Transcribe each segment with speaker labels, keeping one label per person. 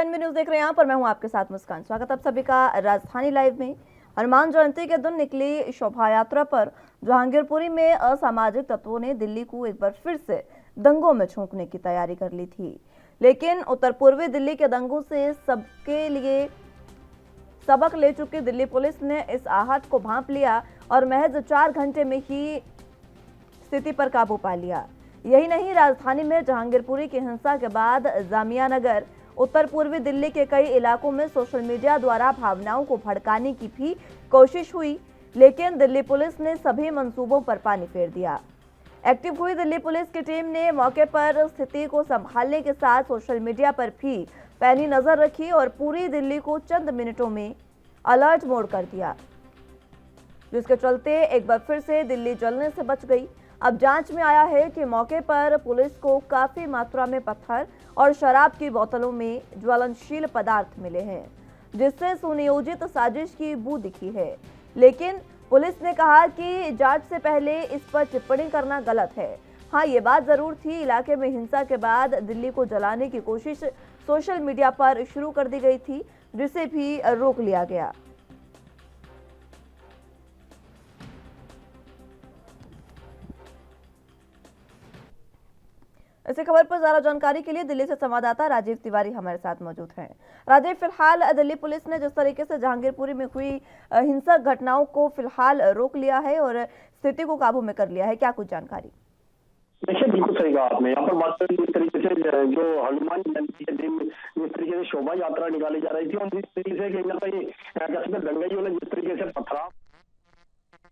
Speaker 1: NB news देख रहे हैं यहाँ पर मैं हूँ आपके साथ मुस्कान। स्वागत आप सभी का राजधानी लाइव में। हनुमान जयंती के दिन निकली शोभा यात्रा पर जहांगीरपुरी में असामाजिक तत्वों ने दिल्ली को एक बार फिर से दंगों में झोंकने की तैयारी कर ली थी, लेकिन उत्तर पूर्वी दिल्ली के दंगों से सबके लिए सबक ले चुकी दिल्ली पुलिस ने इस आहट को भांप लिया और महज 4 घंटे में ही स्थिति पर काबू पा लिया। यही नहीं, राजधानी में जहांगीरपुरी की हिंसा के बाद जामिया नगर, उत्तर पूर्वी दिल्ली के कई इलाकों में सोशल मीडिया द्वारा भावनाओं को भड़काने की भी कोशिश हुई, लेकिन दिल्ली पुलिस ने सभी मंसूबों पर पानी फेर दिया। एक्टिव हुई दिल्ली पुलिस की टीम ने मौके पर स्थिति को संभालने के साथ सोशल मीडिया पर भी पैनी नजर रखी और पूरी दिल्ली को चंद मिनटों में अलर्ट मोड कर दिया, जिसके चलते एक बार फिर से दिल्ली जलने से बच गई। अब जांच में आया है कि मौके पर पुलिस को काफी मात्रा में पत्थर और शराब की बोतलों में ज्वलनशील पदार्थ मिले हैं, जिससे सुनियोजित साजिश की बू दिखी है। लेकिन पुलिस ने कहा कि जांच से पहले इस पर टिप्पणी करना गलत है। हाँ, ये बात जरूर थी, इलाके में हिंसा के बाद दिल्ली को जलाने की कोशिश सोशल मीडिया पर शुरू कर दी गई थी, जिसे भी रोक लिया गया। इसी खबर पर ज्यादा जानकारी के लिए दिल्ली से संवाददाता राजीव तिवारी हमारे साथ मौजूद हैं। राजीव, फिलहाल दिल्ली पुलिस ने जिस तरीके से जहांगीरपुरी में हुई हिंसक घटनाओं को फिलहाल रोक लिया है और स्थिति को काबू में कर लिया है, क्या कुछ जानकारी?
Speaker 2: देखिए, बिल्कुल सही कहा आपने। यहाँ पर बात करें जिस तरीके से जो हनुमान जयंती के दिन जिस तरीके से शोभा यात्रा निकाली जा रही थी और जिस तरीके से कहीं ना कहीं दंगाइयों ने जिस तरीके से पथराव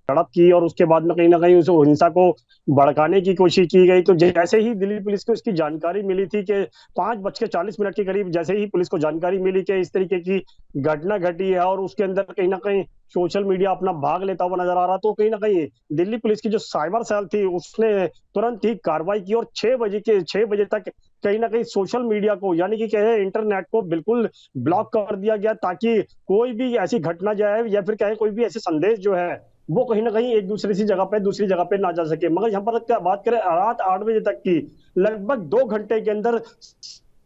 Speaker 2: झड़प की और उसके बाद में कहीं ना कहीं उस हिंसा को भड़काने की कोशिश की गई, तो जैसे ही दिल्ली पुलिस को इसकी जानकारी मिली थी कि 5:40 के करीब जैसे ही पुलिस को जानकारी मिली कि इस तरीके की घटना घटी है और उसके अंदर कहीं ना कहीं सोशल मीडिया अपना भाग लेता हुआ नजर आ रहा, तो कहीं ना कहीं दिल्ली पुलिस की जो साइबर सेल थी उसने तुरंत ही कार्रवाई की और 6 बजे तक कहीं ना कहीं सोशल मीडिया को यानी कि कहे इंटरनेट को बिल्कुल ब्लॉक कर दिया गया, ताकि कोई भी ऐसी घटना जाए या फिर कहे कोई भी ऐसे संदेश जो है वो कहीं ना कहीं एक दूसरी दूसरी जगह पे ना जा सके। मगर यहाँ पर क्या बात करें, रात 8 बजे तक की लगभग 2 घंटे के अंदर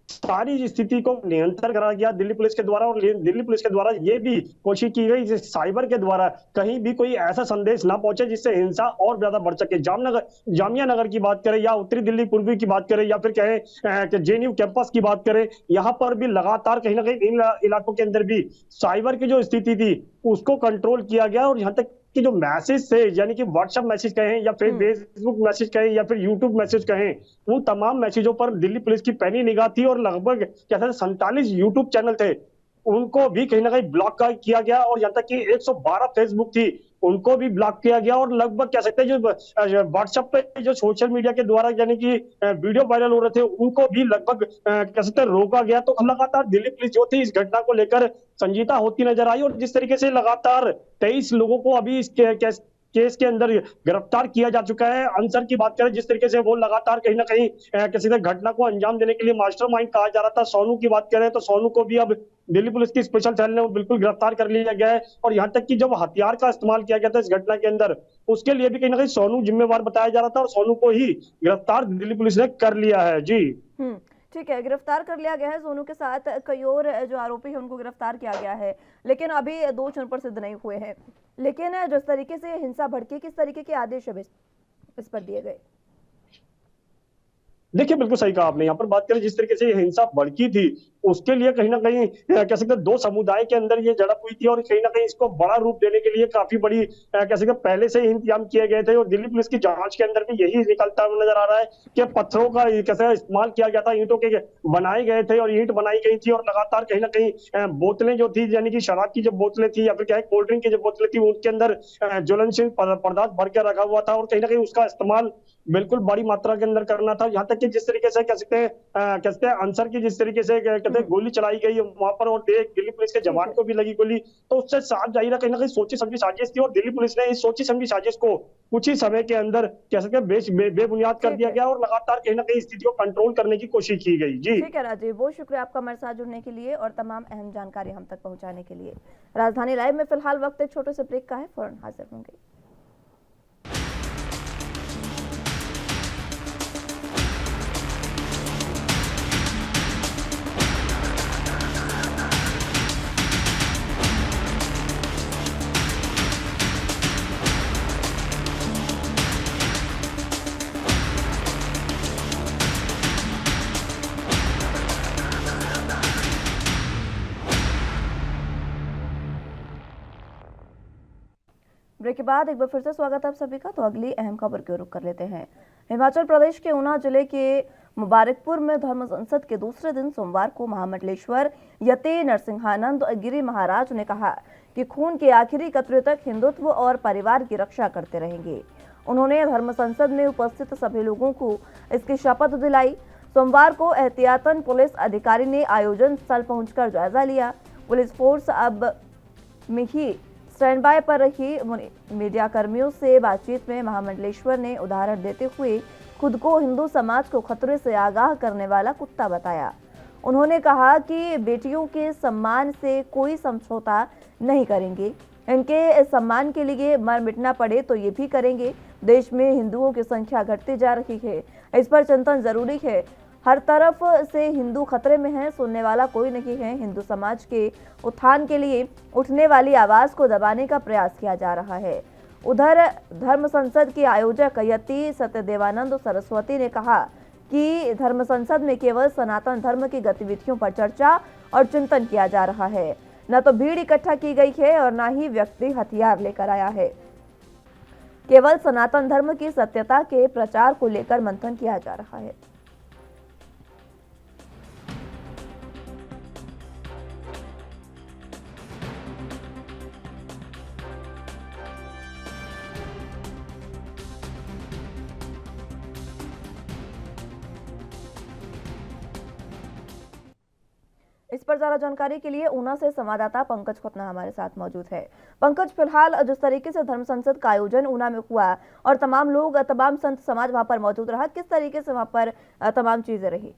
Speaker 2: सारी स्थिति को नियंत्रण करा गया दिल्ली पुलिस के द्वारा। और दिल्ली पुलिस के द्वारा ये भी कोशिश की गई साइबर के द्वारा कहीं भी कोई ऐसा संदेश ना पहुंचे जिससे हिंसा और ज्यादा बढ़ सके। जामिया नगर की बात करें या उत्तरी दिल्ली पूर्वी की बात करें या फिर कहें जेएनयू कैंपस की बात करें, यहाँ पर भी लगातार कहीं ना कहीं इन इलाकों के अंदर भी साइबर की जो स्थिति थी उसको कंट्रोल किया गया। और यहाँ तक कि जो मैसेज थे यानी कि व्हाट्सएप मैसेज कहें या फिर फेसबुक मैसेज कहें या फिर यूट्यूब मैसेज कहें, वो तमाम मैसेजों पर दिल्ली पुलिस की पैनी निगाह थी और लगभग 47 यूट्यूब चैनल थे उनको भी कहीं ना कहीं ब्लॉक किया गया। और यहाँ तक कि 112 फेसबुक थी उनको भी ब्लॉक किया गया। और लगभग कह सकते हैं जो व्हाट्सएप पे जो सोशल मीडिया के द्वारा यानी कि वीडियो वायरल हो रहे थे उनको भी लगभग कह सकते हैं रोका गया। तो लगातार दिल्ली पुलिस जो थी इस घटना को लेकर संजीदा होती नजर आई और जिस तरीके से लगातार 23 लोगों को अभी इस केस के अंदर गिरफ्तार किया जा चुका है। अंसर की बात करें जिस तरीके से वो लगातार कहीं ना कहीं किसी घटना को अंजाम देने के लिए मास्टरमाइंड कहा जा रहा था। सोनू की बात करें तो सोनू को भी अब दिल्ली पुलिस की स्पेशल सेल ने बिल्कुल गिरफ्तार कर लिया गया है। और यहाँ तक कि जब हथियार का इस्तेमाल किया गया था इस घटना के अंदर उसके लिए भी कहीं ना कहीं सोनू जिम्मेवार बताया जा रहा था और सोनू को ही गिरफ्तार दिल्ली पुलिस ने कर लिया है। जी
Speaker 1: ठीक है, गिरफ्तार कर लिया गया है। सोनू के साथ कई और जो आरोपी हैं उनको गिरफ्तार किया गया है, लेकिन अभी दोष उन पर सिद्ध नहीं हुए हैं। लेकिन जिस तरीके से हिंसा भड़की, किस तरीके के आदेश इस पर दिए गए?
Speaker 2: देखिए, बिल्कुल सही कहा आपने। यहाँ पर बात करें जिस तरीके से हिंसा भड़की थी उसके लिए कहीं ना कहीं कह सकते हैं 2 समुदाय के अंदर ये झड़प हुई थी और कहीं ना कहीं इसको बड़ा रूप देने के लिए काफी बड़ी कह सकते हैं पहले से ही इंतजाम किए गए थे। और दिल्ली पुलिस की जांच के अंदर भी यही निकलता हुआ नजर आ रहा है कि पत्थरों का कैसे इस्तेमाल किया गया था, ईंटों के बनाए गए थे और ईंट बनाई गई थी और लगातार कहीं ना कहीं बोतलें जो थी यानी कि शराब की जो बोतलें थी या फिर क्या है कोल्ड ड्रिंक की जो बोतलें थी उनके अंदर ज्वलनशील पदार्थ भर के रखा हुआ था और कहीं ना कहीं उसका इस्तेमाल बिल्कुल बड़ी मात्रा के अंदर करना था। यहाँ तक कि जिस तरीके से कह सकते हैं अंसर की जिस तरीके से कहते हैं गोली चलाई गई वहां पर और दिल्ली पुलिस के जवान को भी लगी गोली, तो उससे साफ जाहिर कहीं ना कहीं सोची समझी साजिश थी और दिल्ली पुलिस ने इस सोची समझी साजिश को कुछ ही समय के अंदर कह सकते हैं बेबुनियाद कर दिया गया और लगातार कहीं ना कहीं स्थिति को कंट्रोल करने की कोशिश की गई। जी
Speaker 1: ठीक है राजीव, बहुत शुक्रिया आपका हमारे साथ जुड़ने के लिए और तमाम अहम जानकारी हम तक पहुंचाने के लिए। राजधानी लाइव में फिलहाल वक्त एक छोटे से ब्रेक का है, फौरन हाजिर होंगे। ब्रेक के बाद एक बार फिर से स्वागत है आप सभी का। तो अगली अहम खबर की ओर रुख कर लेते हैं। हिमाचल प्रदेश के ऊना जिले के मुबारकपुर में धर्म संसद के दूसरे दिन सोमवार को महामंडलेश्वर यति नरसिंहानंद गिरी महाराज ने कहा कि खून के आखिरी कतरे तक हिंदुत्व और परिवार की रक्षा करते रहेंगे। उन्होंने धर्म संसद में उपस्थित सभी लोगों को इसकी शपथ दिलाई। सोमवार को एहतियातन पुलिस अधिकारी ने आयोजन स्थल पहुंचकर जायजा लिया। पुलिस फोर्स अब मिही स्टैंड बाय पर रही। मीडिया कर्मियों से बातचीत में महामंडलेश्वर ने उदाहरण देते हुए खुद को हिंदू समाज को खतरे से आगाह करने वाला कुत्ता बताया। उन्होंने कहा कि बेटियों के सम्मान से कोई समझौता नहीं करेंगे, इनके सम्मान के लिए मर मिटना पड़े तो ये भी करेंगे। देश में हिंदुओं की संख्या घटती जा रही है, इस पर चिंतन जरूरी है। हर तरफ से हिंदू खतरे में है, सुनने वाला कोई नहीं है। हिंदू समाज के उत्थान के लिए उठने वाली आवाज को दबाने का प्रयास किया जा रहा है। उधर धर्म संसद के आयोजक यति सत्यदेवानंद सरस्वती ने कहा कि धर्म संसद में केवल सनातन धर्म की गतिविधियों पर चर्चा और चिंतन किया जा रहा है। न तो भीड़ इकट्ठा की गई है और न ही व्यक्ति हथियार लेकर आया है। केवल सनातन धर्म की सत्यता के प्रचार को लेकर मंथन किया जा रहा है। इस पर ज्यादा जानकारी के लिए ऊना से संवाददाता पंकज खोतना हमारे साथ मौजूद है। पंकज, फिलहाल जिस तरीके से धर्म संसद का आयोजन ऊना में हुआ और तमाम लोग, तमाम संत समाज वहां पर मौजूद रहा, किस तरीके से वहां पर तमाम चीजें रही?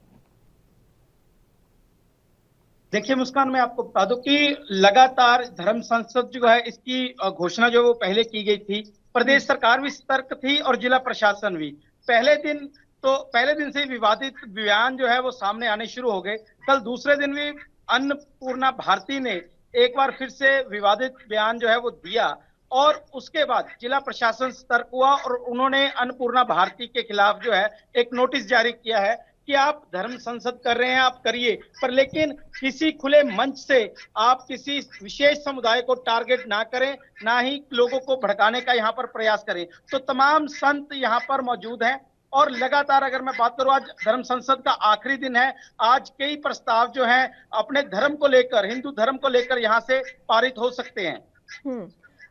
Speaker 3: देखिए मुस्कान, मैं आपको बता दूं कि लगातार धर्म संसद जो है इसकी घोषणा जो वो पहले की गई थी। प्रदेश सरकार भी सतर्क थी और जिला प्रशासन भी। पहले दिन से ही विवादित बयान जो है वो सामने आने शुरू हो गए। कल दूसरे दिन भी अन्नपूर्णा भारती ने एक बार फिर से विवादित बयान जो है वो दिया और उसके बाद जिला प्रशासन सतर्क हुआ और उन्होंने अन्नपूर्णा भारती के खिलाफ जो है एक नोटिस जारी किया है कि आप धर्म संसद कर रहे हैं, आप करिए, पर लेकिन किसी खुले मंच से आप किसी विशेष समुदाय को टारगेट ना करें, ना ही लोगों को भड़काने का यहाँ पर प्रयास करें। तो तमाम संत यहाँ पर मौजूद हैं और लगातार अगर मैं बात करूं, आज धर्म संसद का आखिरी दिन है। आज कई प्रस्ताव जो हैं अपने धर्म को लेकर, हिंदू धर्म को लेकर यहाँ से पारित हो सकते हैं।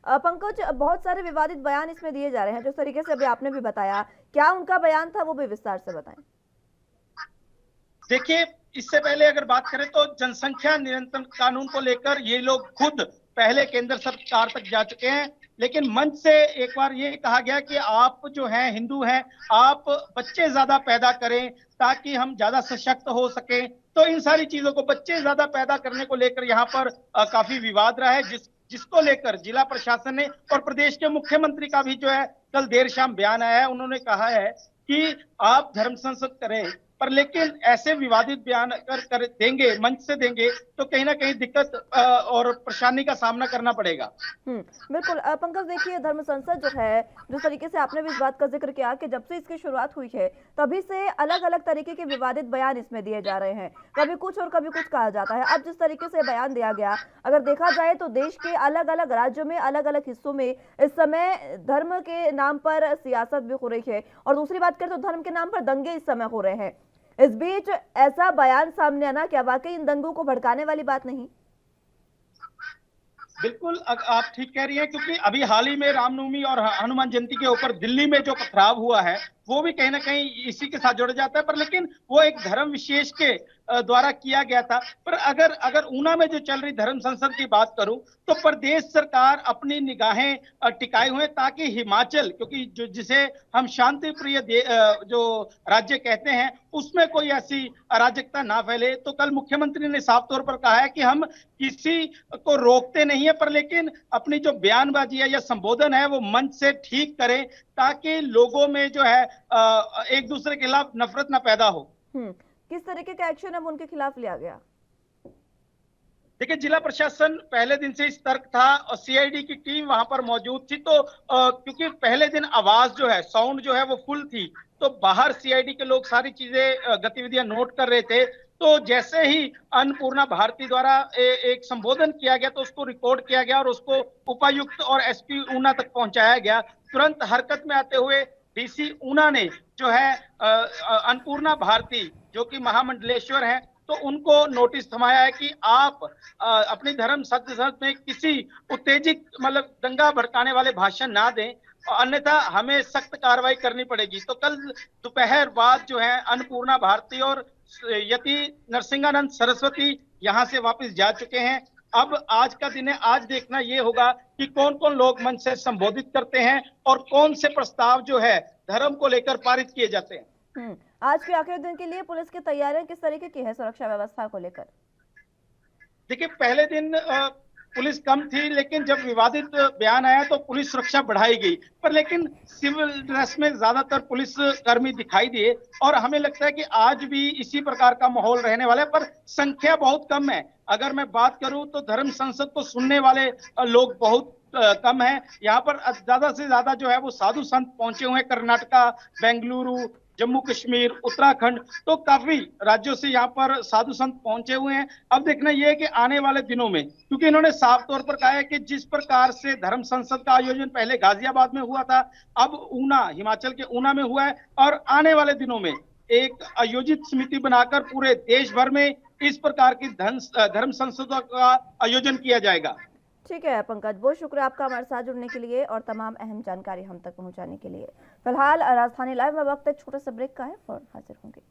Speaker 1: पंकज, बहुत सारे विवादित बयान इसमें दिए जा रहे हैं, जिस तरीके से अभी आपने भी बताया, क्या उनका बयान था वो भी विस्तार से बताएं।
Speaker 3: देखिए, इससे पहले अगर बात करें तो जनसंख्या नियंत्रण कानून को लेकर ये लोग खुद पहले केंद्र सरकार तक जा चुके हैं, लेकिन मंच से एक बार ये कहा गया कि आप जो हैं हिंदू हैं, आप बच्चे ज्यादा पैदा करें ताकि हम ज्यादा सशक्त हो सके। तो इन सारी चीजों को, बच्चे ज्यादा पैदा करने को लेकर यहाँ पर काफी विवाद रहा है, जिसको लेकर जिला प्रशासन ने और प्रदेश के मुख्यमंत्री का भी जो है कल देर शाम बयान आया है। उन्होंने कहा है कि आप धर्म संसद करें, पर लेकिन ऐसे विवादित बयान कर देंगे, मंच से देंगे, तो कहीं ना कहीं दिक्कत और परेशानी का सामना करना पड़ेगा।
Speaker 1: बिल्कुल पंकज, देखिए धर्म संसद जो है, जिस तरीके से आपने भी इस बात का जिक्र किया कि जब से इसकी शुरुआत हुई है तभी से अलग अलग तरीके के विवादित बयान इसमें दिए जा रहे हैं, कभी कुछ और कभी कुछ कहा जाता है। अब जिस तरीके से बयान दिया गया, अगर देखा जाए तो देश के अलग अलग राज्यों में, अलग अलग हिस्सों में इस समय धर्म के नाम पर सियासत भी हो रही है और दूसरी बात करें तो धर्म के नाम पर दंगे इस समय हो रहे हैं। इस बीच ऐसा बयान सामने आना क्या वाकई इन दंगों को भड़काने वाली बात नहीं?
Speaker 3: बिल्कुल, आप ठीक कह रही हैं, क्योंकि अभी हाल ही में रामनवमी और हनुमान जयंती के ऊपर दिल्ली में जो पथराव हुआ है वो भी कहीं ना कहीं इसी के साथ जोड़ा जाता है, पर लेकिन वो एक धर्म विशेष के द्वारा किया गया था। पर अगर ऊना में जो चल रही धर्म संसद की बात करूं तो प्रदेश सरकार अपनी निगाहें टिकाए हुए ताकि हिमाचल, क्योंकि जो जिसे हम शांति प्रिय जो राज्य कहते हैं, उसमें कोई ऐसी अराजकता ना फैले। तो कल मुख्यमंत्री ने साफ तौर पर कहा है कि हम किसी को रोकते नहीं है, पर लेकिन अपनी जो बयानबाजी है या संबोधन है वो मंच से ठीक करें ताकि लोगों में जो है एक दूसरे के खिलाफ नफरत ना पैदा हो।
Speaker 1: किस तरीके का एक्शन अब उनके खिलाफ लिया गया?
Speaker 3: देखिए, जिला प्रशासन पहले दिन से सतर्क था और सीआईडी की टीम वहां पर मौजूद थी। तो क्योंकि पहले दिन आवाज जो है, साउंड जो है वो फुल थी, तो बाहर सीआईडी के लोग सारी चीजें, गतिविधियां नोट कर रहे थे। तो जैसे ही अन्नपूर्णा भारती द्वारा एक संबोधन किया गया तो उसको रिकॉर्ड किया गया और उसको उपायुक्त और एसपी ऊना तक पहुंचाया गया। तुरंत हरकत में आते हुए डीसी ऊना ने जो है अन्नपूर्णा भारती जो कि महामंडलेश्वर है तो उनको नोटिस थमाया है कि आप अपनी धर्म सत्य में किसी उत्तेजित मतलब दंगा भड़काने वाले भाषण ना दें, अन्यथा हमें सख्त कार्रवाई करनी पड़ेगी। तो कल दोपहर बाद जो है अन्नपूर्णा भारती और यति नरसिंहानंद सरस्वती यहां से वापस जा चुके हैं। अब आज का दिन है, आज देखना ये होगा कि कौन कौन लोग मंच से संबोधित करते हैं और कौन से प्रस्ताव जो है धर्म को लेकर पारित किए जाते हैं।
Speaker 1: आज के आखिरी दिन के लिए पुलिस की तैयारियां किस तरीके की है सुरक्षा व्यवस्था को लेकर?
Speaker 3: देखिए, पहले दिन पुलिस कम थी, लेकिन जब विवादित बयान आया तो पुलिस सुरक्षा बढ़ाई गई, पर लेकिन सिविल ड्रेस में ज्यादातर पुलिस कर्मी दिखाई दिए और हमें लगता है कि आज भी इसी प्रकार का माहौल रहने वाला है, पर संख्या बहुत कम है। अगर मैं बात करूं तो धर्म संसद को सुनने वाले लोग बहुत कम है। यहाँ पर ज्यादा से ज्यादा जो है वो साधु संत पहुंचे हुए हैं, कर्नाटका, बेंगलुरु, जम्मू कश्मीर, उत्तराखंड, तो काफी राज्यों से यहाँ पर साधु संत पहुंचे हुए हैं। अब देखना यह है कि आने वाले दिनों में, क्योंकि इन्होंने साफ तौर पर कहा है कि जिस प्रकार से धर्म संसद का आयोजन पहले गाजियाबाद में हुआ था, अब ऊना, हिमाचल के ऊना में हुआ है और आने वाले दिनों में एक आयोजित समिति बनाकर पूरे देश भर में इस प्रकार की धर्म संसदों का आयोजन किया जाएगा।
Speaker 1: ठीक है पंकज, बहुत शुक्रिया आपका हमारे साथ जुड़ने के लिए और तमाम अहम जानकारी हम तक पहुंचाने के लिए। फिलहाल राजधानी लाइव में वक्त एक छोटे से ब्रेक का है, फौरन हाजिर होंगे।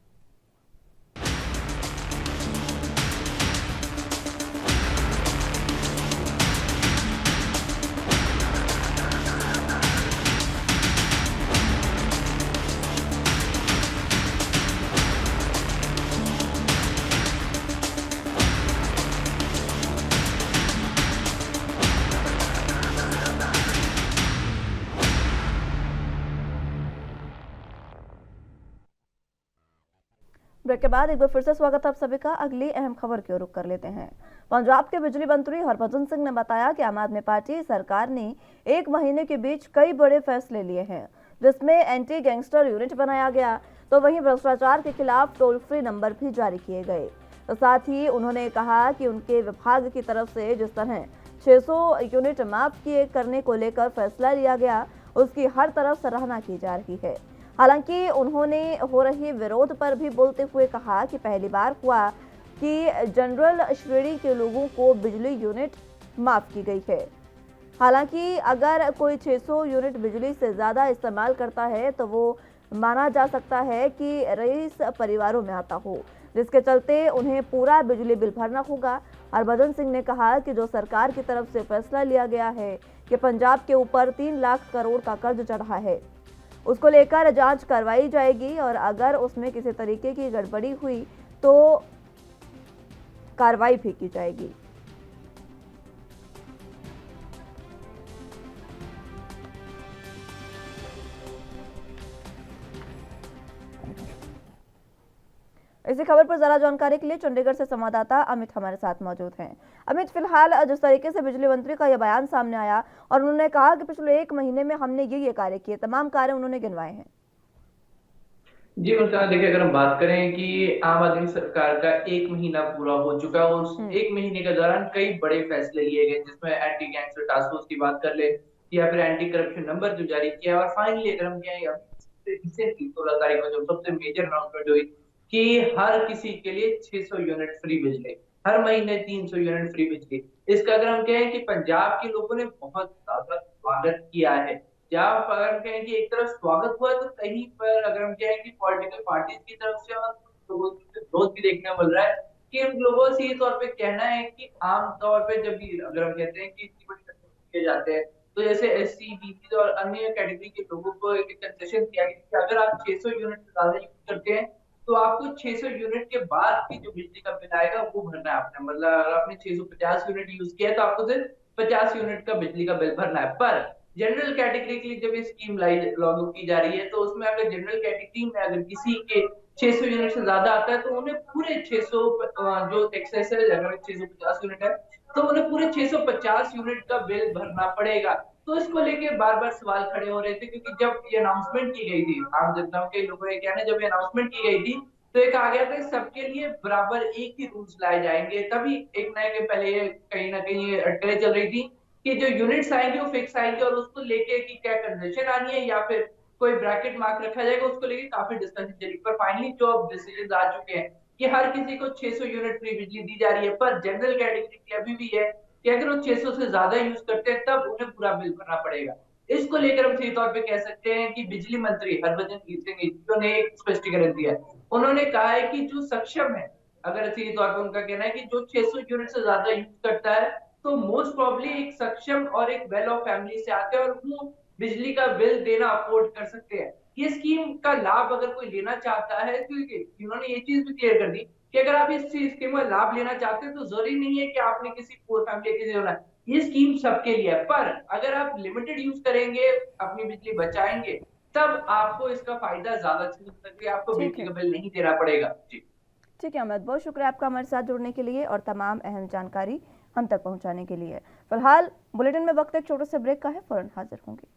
Speaker 1: ब्रेक के बाद एक बार फिर से स्वागत है आप सभी का। अगली अहम खबर की ओर रुख कर लेते हैं। पंजाब के बिजली मंत्री हरभजन सिंह ने बताया कि आम आदमी पार्टी सरकार ने 1 महीने के बीच कई बड़े फैसले लिए हैं, जिसमें एंटी गैंगस्टर यूनिट बनाया गया, तो वहीं भ्रष्टाचार के खिलाफ टोल फ्री नंबर भी जारी किए गए। तो साथ ही उन्होंने कहा कि उनके विभाग की तरफ से जिस तरह 600 यूनिट माफ किए करने को लेकर फैसला लिया गया, उसकी हर तरफ सराहना की जा रही है। हालांकि उन्होंने हो रही विरोध पर भी बोलते हुए कहा कि पहली बार हुआ कि जनरल श्रेणी के लोगों को बिजली यूनिट माफ की गई है। हालांकि अगर कोई 600 यूनिट बिजली से ज़्यादा इस्तेमाल करता है तो वो माना जा सकता है कि रईस परिवारों में आता हो, जिसके चलते उन्हें पूरा बिजली बिल भरना होगा। हरभजन सिंह ने कहा कि जो सरकार की तरफ से फैसला लिया गया है कि पंजाब के ऊपर 3 लाख करोड़ का कर्ज चढ़ा है, उसको लेकर जांच करवाई जाएगी और अगर उसमें किसी तरीके की गड़बड़ी हुई तो कार्रवाई भी की जाएगी। इसी खबर पर ज्यादा जानकारी के लिए चंडीगढ़ से संवाददाता अमित हमारे साथ मौजूद हैं। अमित, फिलहाल जिस तरीके से बिजली मंत्री का यह बयान सामने आया और उन्होंने कहा कि पिछले 1 महीने में हमने ये कार्य किए, तमाम कार्य उन्होंने गिनवाए हैं।
Speaker 4: जी मुस्कान, देखिए अगर हम बात करें कि आम आदमी सरकार का 1 महीना पूरा हो चुका है और उस 1 महीने के दौरान कई बड़े फैसले लिए गए, जिसमें एंटी गैंगस्टर टास्क फोर्स की बात कर ले या फिर एंटी करप्शन नंबर जो जारी किया, और फाइनली अगर हम कहें 16 तारीख को जो सबसे मेजर अनाउंसमेंट हुई कि हर किसी के लिए 600 यूनिट फ्री बिजली, हर महीने 300 यूनिट फ्री बिजली। इसका अगर हम कहें कि पंजाब के लोगों ने बहुत ज्यादा स्वागत किया है। जहाँ अगर हम कहें कि एक तरफ स्वागत हुआ तो कहीं पर अगर हम कहें कि पॉलिटिकल पार्टीज की तरफ से और लोगों से विरोध भी देखने को मिल रहा है कि लोगों से ये तौर पे कहना है कि आम तौर पे जब भी अगर हम कहते हैं कि इतनी बड़ी किए जाते हैं तो जैसे एससी, बीसी और अन्य कैटेगरी के लोगों को एक कंसेशन दिया गया कि अगर आप 600 यूनिट से ज्यादा यूज करते हैं तो आपको 600 यूनिट के बाद की जो बिजली का बिल आएगा वो भरना है आपने। मतलब अगर आपने 650 यूनिट यूज किया तो आपको सिर्फ 50 यूनिट का बिजली का बिल भरना है। पर जनरल कैटेगरी के लिए जब ये स्कीम लागू की जा रही है तो उसमें अगर जनरल कैटेगरी में अगर किसी के 600 यूनिट से ज्यादा आता है तो उन्हें पूरे 600 जो एक्सेस है, अगर 650 यूनिट है तो उन्हें पूरे 650 यूनिट का बिल भरना पड़ेगा। तो इसको लेके बार बार सवाल खड़े हो रहे थे, क्योंकि जब ये अनाउंसमेंट की गई थी, आम जनता के लोगों के कहना, जब ये अनाउंसमेंट की गई थी तो एक आ गया था सबके लिए बराबर एक ही रूल्स लाए जाएंगे, तभी एक नए के पहले ये कहीं ना कहीं ये अटकलें चल रही थी कि जो यूनिट्स आएंगे वो फिक्स आएंगे और उसको लेके कि क्या कंसेशन आनी है या फिर कोई ब्रैकेट मार्क रखा जाएगा, उसको लेके काफी डिस्कशन चली। पर फाइनली जो अब डिसीजन आ चुके हैं कि हर किसी को 600 यूनिट फ्री बिजली दी जा रही है, पर जनरल कैटेगरी की अभी भी है कि अगर वो 600 से ज्यादा यूज करते हैं तब उन्हें पूरा बिल भरना पड़ेगा। इसको लेकर हम सीधे तौर पे कह सकते हैं कि बिजली मंत्री हरभजन सिंह ने एक स्पष्टीकरण दिया है। उन्होंने कहा है कि जो सक्षम है, अगर सीधे तौर पे उनका कहना है कि जो 600 यूनिट से ज्यादा यूज करता है तो मोस्ट प्रोबेबली एक सक्षम और एक वेल ऑफ फैमिली से आते हैं और वो बिजली का बिल देना अफोर्ड कर सकते हैं। ये स्कीम का लाभ अगर कोई लेना चाहता है तो इन्होंने ये चीज भी क्लियर कर दी कि अगर आप इस स्कीम का लाभ लेना चाहते हैं तो जरूरी नहीं है कि आपने किसी पुअर फैमिली किसी होना है। ये स्कीम सबके लिए है, पर अगर आप लिमिटेड यूज करेंगे, अपनी बिजली बचाएंगे, तब आपको इसका फायदा ज्यादा अच्छे से सकती है, आपको
Speaker 1: ठीक
Speaker 4: बिजली
Speaker 1: है।
Speaker 4: का बिल नहीं देना पड़ेगा। जी
Speaker 1: ठीक है अमित, बहुत शुक्रिया आपका हमारे साथ जुड़ने के लिए और तमाम अहम जानकारी हम तक पहुंचाने के लिए। फिलहाल बुलेटिन में वक्त एक छोटे से ब्रेक का है, फौरन हाजिर होंगे।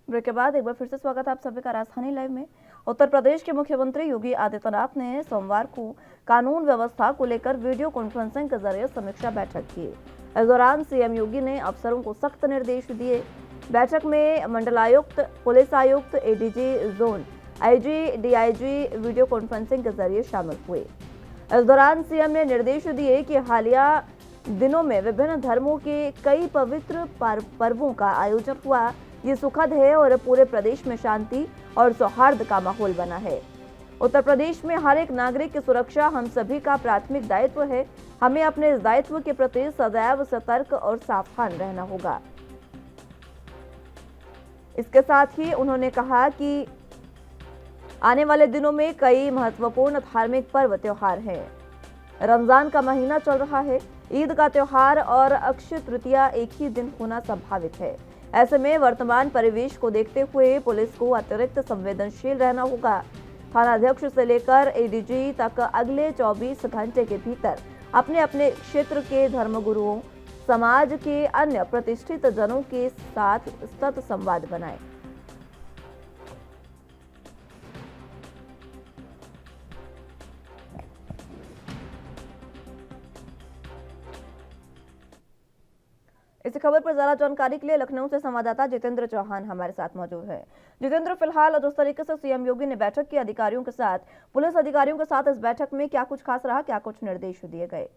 Speaker 1: ब्रेक के बाद एक बार फिर से स्वागत है आप सभी का राजधानी लाइव में। उत्तर प्रदेश के मुख्यमंत्री योगी आदित्यनाथ ने सोमवार को कानून व्यवस्था को लेकर वीडियो कॉन्फ्रेंसिंग के जरिए समीक्षा बैठक की। इस दौरान सीएम योगी ने अफसरों को सख्त निर्देश दिए। बैठक में मंडलायुक्त, पुलिस आयुक्त, ADG zone, IG, DIG video conferencing के जरिए शामिल हुए। इस दौरान सीएम ने निर्देश दिए कि हालिया दिनों में विभिन्न धर्मों के कई पवित्र पर्वों का आयोजन हुआ। ये सुखद है और पूरे प्रदेश में शांति और सौहार्द का माहौल बना है। उत्तर प्रदेश में हर एक नागरिक की सुरक्षा हम सभी का प्राथमिक दायित्व है। हमें अपने इस दायित्व के प्रति सदैव सतर्क और सावधान रहना होगा। इसके साथ ही उन्होंने कहा कि आने वाले दिनों में कई महत्वपूर्ण धार्मिक पर्व त्योहार हैं। रमजान का महीना चल रहा है, ईद का त्योहार और अक्षय तृतीया एक ही दिन होना संभावित है। ऐसे में वर्तमान परिवेश को देखते हुए पुलिस को अतिरिक्त संवेदनशील रहना होगा। थानाध्यक्ष से लेकर एडीजी तक अगले 24 घंटे के भीतर अपने अपने क्षेत्र के धर्मगुरुओं, समाज के अन्य प्रतिष्ठित जनों के साथ सतत संवाद बनाएं। इसी खबर पर ज्यादा जानकारी के लिए लखनऊ से संवाददाता जितेंद्र चौहान हमारे साथ मौजूद है। जितेंद्र, फिलहाल जिस तरीके से सीएम योगी ने बैठक की अधिकारियों के साथ, पुलिस अधिकारियों के साथ, इस बैठक में क्या कुछ खास रहा, क्या कुछ निर्देश दिए गए?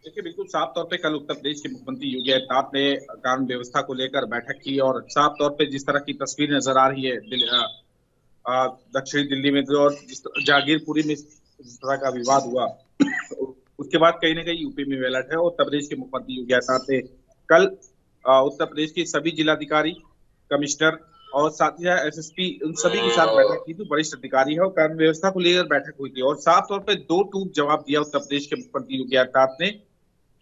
Speaker 5: देखिए, बिल्कुल साफ तौर पे कल उत्तर प्रदेश के मुख्यमंत्री योगी आदित्यनाथ ने कानून व्यवस्था को लेकर बैठक की और साफ तौर पे जिस तरह की तस्वीर नजर आ रही है दक्षिणी दिल्ली में जो जागीरपुरी में जिस तरह का विवाद हुआ, उसके बाद कहीं ना कहीं यूपी में अलर्ट है। और उत्तर प्रदेश के मुख्यमंत्री योगी आदित्यनाथ ने कल उत्तर प्रदेश के सभी जिलाधिकारी, कमिश्नर और साथ ही एसएसपी, उन सभी के साथ बैठक की थी। वरिष्ठ अधिकारी है और कानून व्यवस्था को लेकर बैठक हुई थी और साफ तौर पे दो टूक जवाब दिया उत्तर प्रदेश के मुख्यमंत्री योगी आदित्यनाथ ने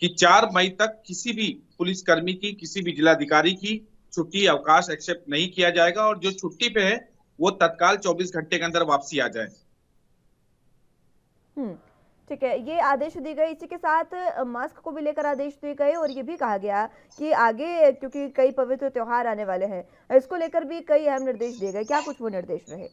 Speaker 5: कि 4 मई तक किसी भी पुलिसकर्मी की, किसी भी जिलाधिकारी की छुट्टी अवकाश एक्सेप्ट नहीं किया जाएगा और जो छुट्टी पे है वो तत्काल 24 घंटे के अंदर वापसी आ जाए।
Speaker 1: ठीक है, ये आदेश दिए गए। इसी के साथ मास्क को भी लेकर आदेश दिए गए और ये भी कहा गया कि आगे क्योंकि कई पवित्र त्योहार आने वाले हैं, इसको लेकर भी कई अहम निर्देश दिए गए। क्या कुछ वो निर्देश रहे?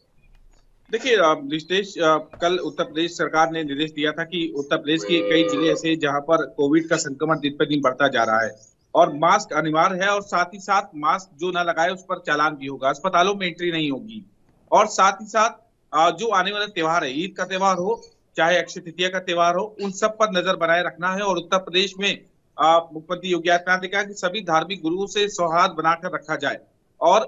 Speaker 5: देखिए, निर्देश कल उत्तर प्रदेश सरकार ने निर्देश दिया था कि उत्तर प्रदेश के कई जिले ऐसे जहां पर कोविड का संक्रमण दिन पर दिन बढ़ता जा रहा है और मास्क अनिवार्य है और साथ ही साथ मास्क जो ना लगाए उस पर चालान भी होगा, अस्पतालों में एंट्री नहीं होगी। और साथ ही साथ जो आने वाला त्योहार है, ईद का त्योहार हो चाहे अक्षय तृतीया का त्योहार हो, उन सब पर नजर बनाए रखना है। और उत्तर प्रदेश में मुख्यमंत्री योगी आदित्यनाथ ने कहा कि सभी धार्मिक गुरुओं से सौहार्द बनाकर रखा जाए और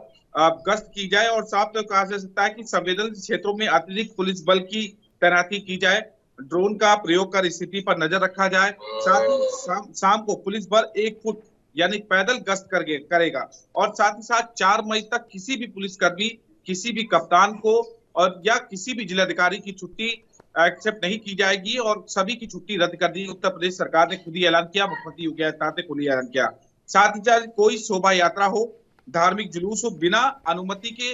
Speaker 5: गश्त की जाए और साफ तौर कहा जा सकता है कि संवेदनशील क्षेत्रों में अतिरिक्त पुलिस बल की तैनाती की जाए, ड्रोन का प्रयोग कर स्थिति पर नजर रखा जाए। साथ ही शाम को पुलिस बल 1 फुट यानी पैदल गश्त करेगा और साथ ही साथ 4 मई तक किसी भी पुलिसकर्मी, किसी भी कप्तान को और या किसी भी जिलाधिकारी की छुट्टी एक्सेप्ट नहीं की जाएगी और सभी की छुट्टी रद्द कर दी। उत्तर प्रदेश सरकार ने खुद ही ऐलान किया, मुख्यमंत्री योगी आदित्यनाथ ने खुद ही ऐलान किया। साथ ही साथ कोई शोभा यात्रा हो, धार्मिक जुलूस हो, बिना अनुमति के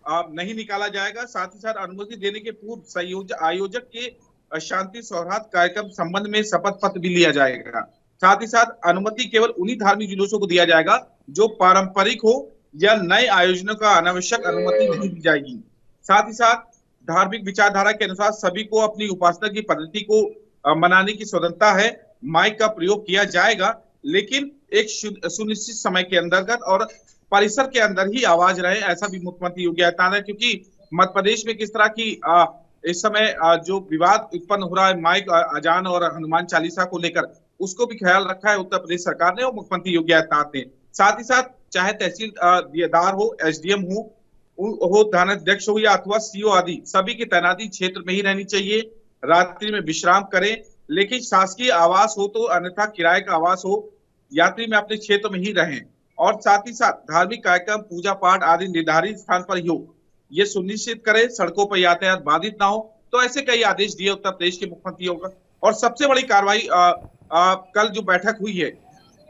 Speaker 5: नहीं निकाला जाएगा। साथ ही साथ अनुमति देने के पूर्व आयोजक के शांति सौहार्द कार्यक्रम संबंध में शपथ पत्र भी लिया जाएगा। साथ ही साथ अनुमति केवल उन्हीं धार्मिक जुलूसों को दिया जाएगा जो पारंपरिक हो या नए आयोजनों का अनावश्यक अनुमति नहीं दी जाएगी। साथ ही साथ धार्मिक विचारधारा के अनुसार सभी को अपनी उपासना की पद्धति को मनाने की स्वतंत्रता है। माइक का प्रयोग किया जाएगा, लेकिन एक सुनिश्चित समय के अंतर्गत और परिसर के अंदर ही आवाज रहे, ऐसा भी मुख्यमंत्री योगी आदित्यनाथ है। क्योंकि मध्य प्रदेश में किस तरह की इस समय जो विवाद उत्पन्न हो रहा है माइक, अजान और हनुमान चालीसा को लेकर, उसको भी ख्याल रखा है उत्तर प्रदेश सरकार ने और मुख्यमंत्री योगी आदित्यनाथ ने। साथ ही साथ चाहे तहसीलदार हो, एसडीएम हो, थानाध्यक्ष हो या अथवा सीओ आदि, सभी की तैनाती क्षेत्र में ही रहनी चाहिए। रात्रि में विश्राम करें, लेकिन शासकीय आवास हो तो अन्यथा किराए का आवास हो, यात्री में अपने क्षेत्र में ही रहें। और साथ ही साथ धार्मिक कार्यक्रम, पूजा पाठ आदि निर्धारित स्थान पर ही हो, ये सुनिश्चित करें। सड़कों पर यातायात बाधित ना हो। तो ऐसे कई आदेश दिए उत्तर प्रदेश के मुख्यमंत्रियों का। और सबसे बड़ी कार्रवाई कल जो बैठक हुई है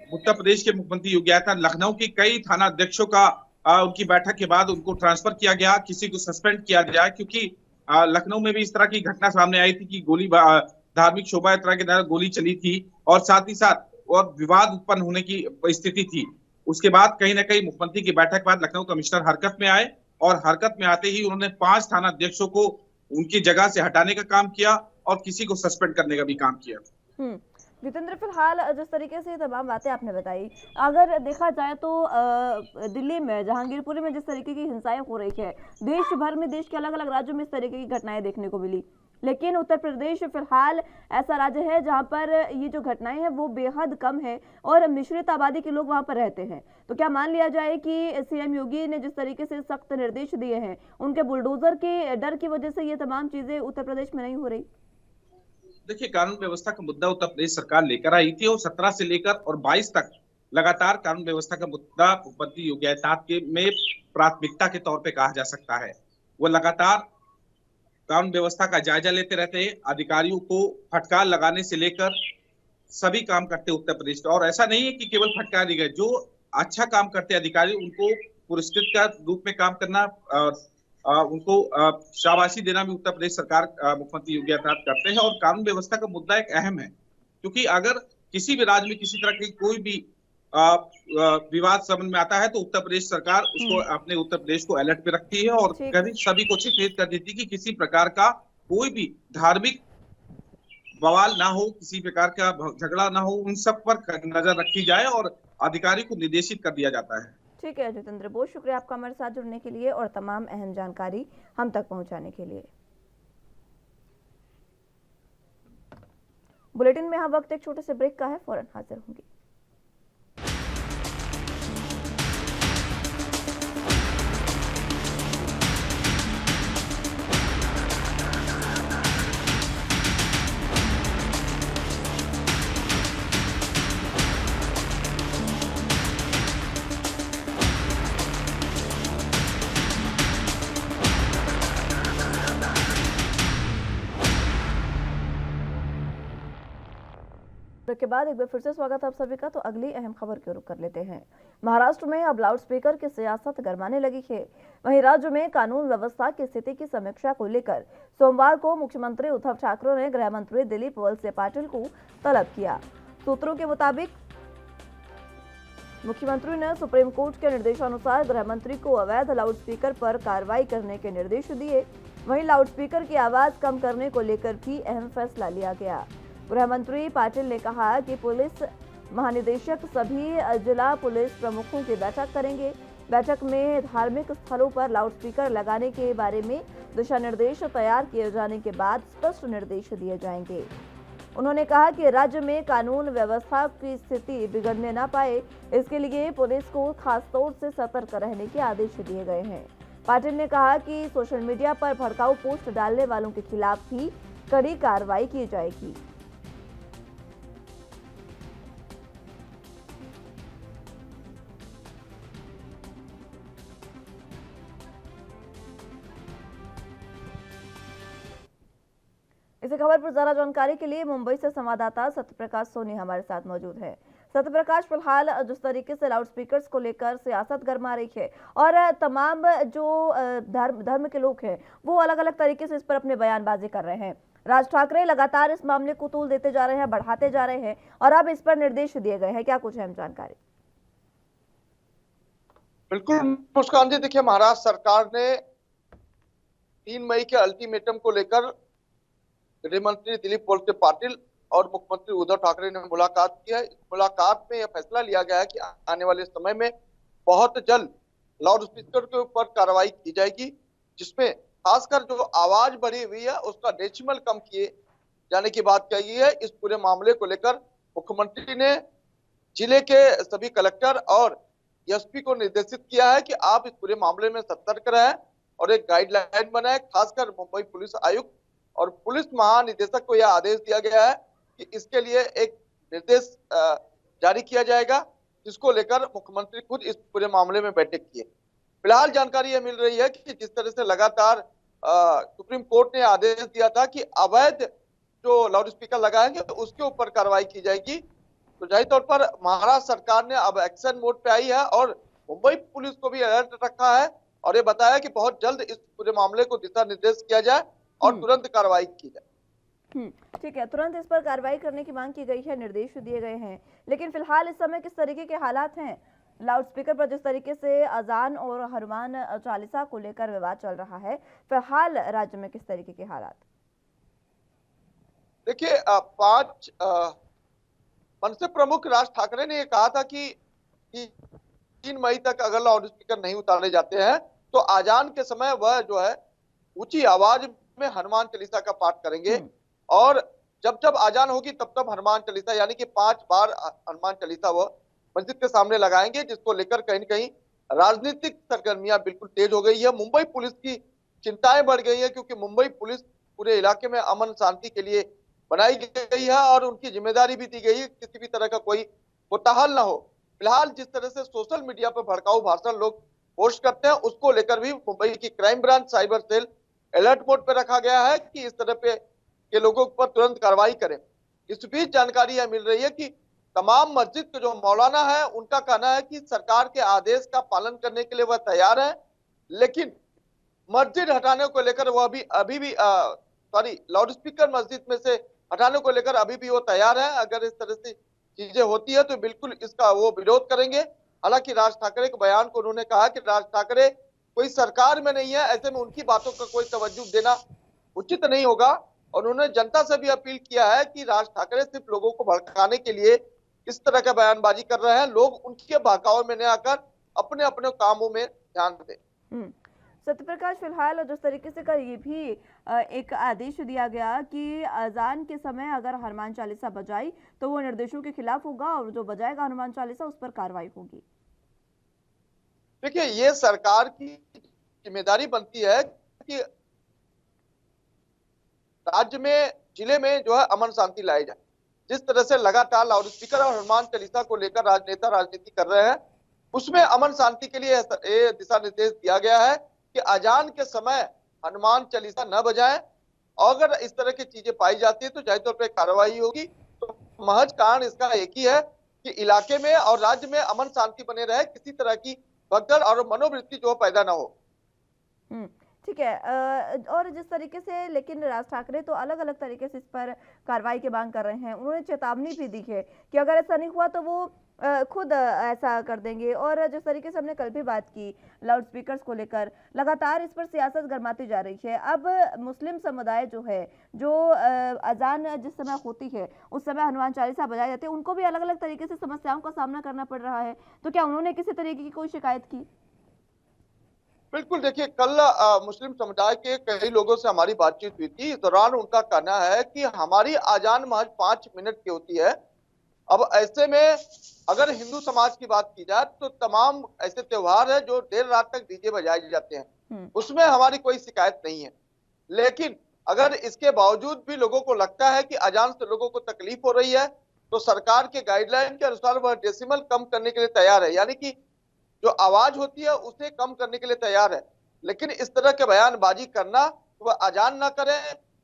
Speaker 5: उत्तर प्रदेश के मुख्यमंत्री योगी आदित्यनाथ, लखनऊ की कई थाना अध्यक्षों का उनकी बैठक के बाद उनको ट्रांसफर किया गया, किसी को सस्पेंड किया गया। क्योंकि लखनऊ में भी इस तरह की घटना सामने आई थी कि गोली धार्मिक शोभा यात्रा के दौरान गोली चली थी और साथ ही साथ और विवाद उत्पन्न होने की स्थिति थी। उसके बाद कहीं ना कहीं मुख्यमंत्री की बैठक के बाद लखनऊ कमिश्नर हरकत में आए और हरकत में आते ही उन्होंने 5 थाना अध्यक्षों को उनकी जगह से हटाने का काम किया और किसी को सस्पेंड करने का भी काम किया।
Speaker 1: जितेंद्र, फिलहाल जिस तरीके से तमाम बातें आपने बताई, अगर देखा जाए तो दिल्ली में जहांगीरपुरी में जिस तरीके की हिंसाएं हो रही है, देश भर में, देश के अलग अलग राज्यों में इस तरीके की घटनाएं देखने को मिली, लेकिन उत्तर प्रदेश फिलहाल ऐसा राज्य है जहां पर ये जो घटनाएं हैं वो बेहद कम है और मिश्रित आबादी के लोग वहां पर रहते हैं। तो क्या मान लिया जाए कि सीएम योगी ने जिस तरीके से सख्त निर्देश दिए हैं, उनके बुलडोजर के डर की वजह से ये तमाम चीजें उत्तर प्रदेश में नहीं हो रही?
Speaker 5: देखिए, कानून व्यवस्था का मुद्दा उत्तर प्रदेश सरकार लेकर आई थी और 17 से लेकर और 22 तक लगातार कानून व्यवस्था का मुद्दा मुख्यमंत्री योगी आदित्यनाथ के में प्राथमिकता के तौर पे कहा जा सकता है। वो लगातार कानून व्यवस्था का जायजा लेते रहते हैं, अधिकारियों को फटकार लगाने से लेकर सभी काम करते उत्तर प्रदेश का। और ऐसा नहीं है कि केवल फटकार दी गई, जो अच्छा काम करते अधिकारी उनको पुरस्कृत का रूप में काम करना, उनको शाबाशी देना भी उत्तर प्रदेश सरकार मुख्यमंत्री योगी आदित्यनाथ करते हैं। और कानून व्यवस्था का मुद्दा एक अहम है, क्योंकि अगर किसी भी राज्य में किसी तरह की कोई भी विवाद समझ में आता है तो उत्तर प्रदेश सरकार उसको अपने उत्तर प्रदेश को अलर्ट पे रखती है और कभी सभी को सचेत कर देती है कि किसी प्रकार का कोई भी धार्मिक बवाल ना हो, किसी प्रकार का झगड़ा ना हो, उन सब पर नजर रखी जाए और अधिकारी को निर्देशित कर दिया जाता है।
Speaker 1: ठीक है जितेंद्र, बहुत शुक्रिया आपका हमारे साथ जुड़ने के लिए और तमाम अहम जानकारी हम तक पहुंचाने के लिए। बुलेटिन में यहाँ वक्त एक छोटे से ब्रेक का है, फौरन हाजिर होंगी। के बाद एक बार फिर से स्वागत है आप सभी का। तो अगली अहम खबर की रुख कर लेते हैं। महाराष्ट्र में अब लाउडस्पीकर की सियासत गरमाने लगी है। वहीं राज्य में कानून व्यवस्था की स्थिति की समीक्षा को लेकर सोमवार को मुख्यमंत्री उद्धव ठाकरे ने गृह मंत्री दिलीप वळसे पाटिल को तलब किया। सूत्रों के मुताबिक मुख्यमंत्री ने सुप्रीम कोर्ट के निर्देशानुसार गृह मंत्री को अवैध लाउडस्पीकर पर कार्रवाई करने के निर्देश दिए। वहीं लाउडस्पीकर की आवाज कम करने को लेकर भी अहम फैसला लिया गया। गृह मंत्री पाटिल ने कहा कि पुलिस महानिदेशक सभी जिला पुलिस प्रमुखों की बैठक करेंगे। बैठक में धार्मिक स्थलों पर लाउडस्पीकर लगाने के बारे में दिशा निर्देश तैयार किए जाने के बाद स्पष्ट निर्देश दिए जाएंगे। उन्होंने कहा कि राज्य में कानून व्यवस्था की स्थिति बिगड़ने न पाए, इसके लिए पुलिस को खासतौर से सतर्क रहने के आदेश दिए गए हैं। पाटिल ने कहा कि सोशल मीडिया पर भड़काऊ पोस्ट डालने वालों के खिलाफ भी कड़ी कार्रवाई की जाएगी। इसी खबर पर ज्यादा जानकारी के लिए मुंबई से संवाददाता सत्यप्रकाश सोनी हमारे साथ मौजूद है। सत्यप्रकाश, फिलहाल जिस तरीके से लाउड स्पीकर्स को लेकर सियासत गरमा रही है और तमाम जो धर्म के लोग हैं वो अलग अलग तरीके से इस पर अपने बयानबाजी कर रहे हैं। राज ठाकरे लगातार इस मामले को तूल देते जा रहे हैं, बढ़ाते जा रहे हैं और अब इस पर निर्देश दिए गए हैं। क्या कुछ है जानकारी?
Speaker 6: बिल्कुल मुस्कान जी, देखिए महाराष्ट्र सरकार ने 3 मई के अल्टीमेटम को लेकर गृह मंत्री दिलीप वळसे पाटिल और मुख्यमंत्री उद्धव ठाकरे ने मुलाकात की है। इस मुलाकात में यह फैसला लिया गया है कि आने वाले समय में बहुत जल्द लाउड स्पीकर के ऊपर कार्रवाई की जाएगी, जिसमें खासकर जो आवाज बढ़ी हुई है उसका डेसिमल कम किए जाने की बात कही है। इस पूरे मामले को लेकर मुख्यमंत्री ने जिले के सभी कलेक्टर और एसपी को निर्देशित किया है कि आप इस पूरे मामले में सतर्क रहें और एक गाइडलाइन बनाए। खासकर मुंबई पुलिस आयुक्त और पुलिस महानिदेशक को यह आदेश दिया गया है कि इसके लिए एक निर्देश जारी किया जाएगा, जिसको लेकर मुख्यमंत्री खुद इस पूरे मामले में बैठक की है। फिलहाल जानकारी यह मिल रही है कि जिस तरह से लगातार सुप्रीम कोर्ट ने आदेश दिया था कि अवैध जो लाउड स्पीकर लगाएंगे उसके ऊपर कार्रवाई की जाएगी, तो जाहिर तौर पर महाराष्ट्र सरकार ने अब एक्शन मोड पे आई है और मुंबई पुलिस को भी अलर्ट रखा है और ये बताया कि बहुत जल्द इस पूरे मामले को दिशा निर्देश किया जाए और तुरंत कार्रवाई की जाए।
Speaker 1: ठीक है, तुरंत इस पर कार्रवाई करने की मांग की गई है, निर्देश दिए गए हैं। लेकिन फिलहाल इस समय किस तरीके के हालात हैं? लाउड स्पीकर पर जिस तरीके से अजान और हनुमान चालीसा को लेकर विवाद चल रहा है, फिलहाल राज्य में किस तरीके के हालात?
Speaker 6: देखिए 5 मनसे प्रमुख राज ठाकरे ने कहा था कि 3 मई तक अगर लाउड स्पीकर नहीं उतारे जाते हैं तो आजान के समय वह जो है ऊंची आवाज में हनुमान चालीसा का पाठ करेंगे और जब जब आजान होगी तब तब हनुमान चालीसा यानी कि 5 बार हनुमान चालीसा वह मस्जिद के सामने लगाएंगे, जिसको लेकर कहीं न कहीं राजनीतिक सरगर्मियां बिल्कुल तेज हो गई है। मुंबई पुलिस की चिंताएं बढ़ गई है क्योंकि मुंबई पुलिस पूरे इलाके में अमन शांति के लिए बनाई गई है और उनकी जिम्मेदारी भी दी गई है किसी भी तरह का कोई कोताहल ना हो। फिलहाल जिस तरह से सोशल मीडिया पर भड़काऊ भाषण लोग पोस्ट करते हैं उसको लेकर भी मुंबई की crime branch cyber cell alert mode पर रखा गया है कि इस तरह पे के लोगों पर तुरंत कार्रवाई करें। इस बीच जानकारी यह मिल रही है कि तमाम मस्जिद के जो मौलाना है उनका कहना है कि सरकार के आदेश का पालन करने के लिए वह तैयार है, लेकिन मस्जिद हटाने को लेकर वह अभी भी लाउड स्पीकर मस्जिद में से हटाने को लेकर अभी भी वो तैयार है। अगर इस तरह से चीजें होती है तो बिल्कुल इसका वो विरोध करेंगे। हालांकि राज ठाकरे के बयान को उन्होंने कहा कि राज ठाकरे कोई सरकार में नहीं है, ऐसे में उनकी बातों का कोई तवज्जो देना उचित नहीं होगा और उन्होंने जनता से भी अपील किया है कि राज ठाकरे सिर्फ लोगों को भड़काने के लिए इस तरह का बयानबाजी कर रहे हैं, लोग उनके बहकावे में न आकर अपने अपने कामों में ध्यान दें।
Speaker 1: सत्यप्रकाश, फिलहाल जिस तरीके से कल ये भी एक आदेश दिया गया कि अजान के समय अगर हनुमान चालीसा बजाई तो वो निर्देशों के खिलाफ होगा और जो बजाएगा हनुमान चालीसा उस पर कार्रवाई होगी।
Speaker 6: देखिए ये सरकार की जिम्मेदारी बनती है कि राज्य में जिले में जो है अमन शांति लाई जाए। जिस तरह से लगातार लाउड स्पीकर और हनुमान चालीसा को लेकर राजनेता राजनीति कर रहे हैं उसमें अमन शांति के लिए दिशा निर्देश दिया गया है कि अजान के समय हनुमान चालीसा न बजाएं और अगर इस तरह की चीजें पाई जाती है तो जाहिर तौर पर कार्रवाई होगी। तो महज कारण इसका एक ही है कि इलाके में और राज्य में अमन शांति बने रहे, किसी तरह की भगदड़ और मनोवृत्ति जो पैदा ना हो।
Speaker 1: ठीक है, और जिस तरीके से लेकिन राज ठाकरे तो अलग अलग तरीके से इस पर कार्रवाई की मांग कर रहे हैं। उन्होंने चेतावनी भी दी है कि अगर ऐसा नहीं हुआ तो वो खुद ऐसा कर देंगे। और जिस तरीके से हमने कल भी बात की लाउड स्पीकर्स को लेकर, लगातार इस पर सियासत गरमाती जा रही है। अब मुस्लिम समुदाय जो है, जो अजान जिस समय होती है उस समय हनुमान चालीसा बजाई जाती है, उनको भी अलग अलग तरीके से समस्याओं का सामना करना पड़ रहा है। तो क्या उन्होंने किसी तरीके की कोई शिकायत की?
Speaker 6: बिल्कुल, देखिए कल मुस्लिम समुदाय के कई लोगों से हमारी बातचीत हुई थी। इस दौरान उनका कहना है कि हमारी आजान महज 5 मिनट की होती है। अब ऐसे में अगर हिंदू समाज की बात की जाए तो तमाम ऐसे त्योहार है जो देर रात तक डीजे बजाए जाते हैं, उसमें हमारी कोई शिकायत नहीं है। लेकिन अगर इसके बावजूद भी लोगों को लगता है कि अजान से लोगों को तकलीफ हो रही है तो सरकार के गाइडलाइन के अनुसार वह डेसिमल कम करने के लिए तैयार है, यानी कि जो आवाज होती है उसे कम करने के लिए तैयार है। लेकिन इस तरह के बयानबाजी करना, वह अजान ना करें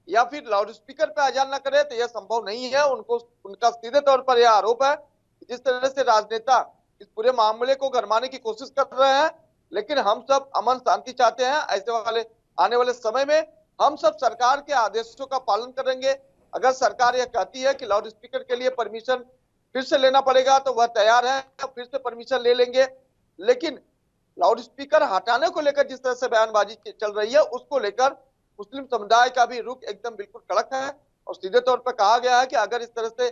Speaker 6: या फिर लाउड स्पीकर पे अजान न करे, तो यह संभव नहीं है। उनको उनका सीधे तौर पर यह आरोप है जिस तरह से राजनेता इस पूरे मामले को गरमाने की कोशिश कर रहे हैं। लेकिन हम सब अमन शांति चाहते हैं। ऐसे वाले आने वाले समय में हम सब सरकार के आदेशों का पालन करेंगे। अगर सरकार यह कहती है कि लाउड स्पीकर के लिए परमिशन फिर से लेना पड़ेगा तो वह तैयार है, फिर से परमिशन ले लेंगे। लेकिन लाउड स्पीकर हटाने को लेकर जिस तरह से बयानबाजी चल रही है, उसको लेकर मुस्लिम समुदाय का भी रुख एकदम बिल्कुल कड़क है। और सीधे तौर पर कहा गया है कि अगर इस तरह से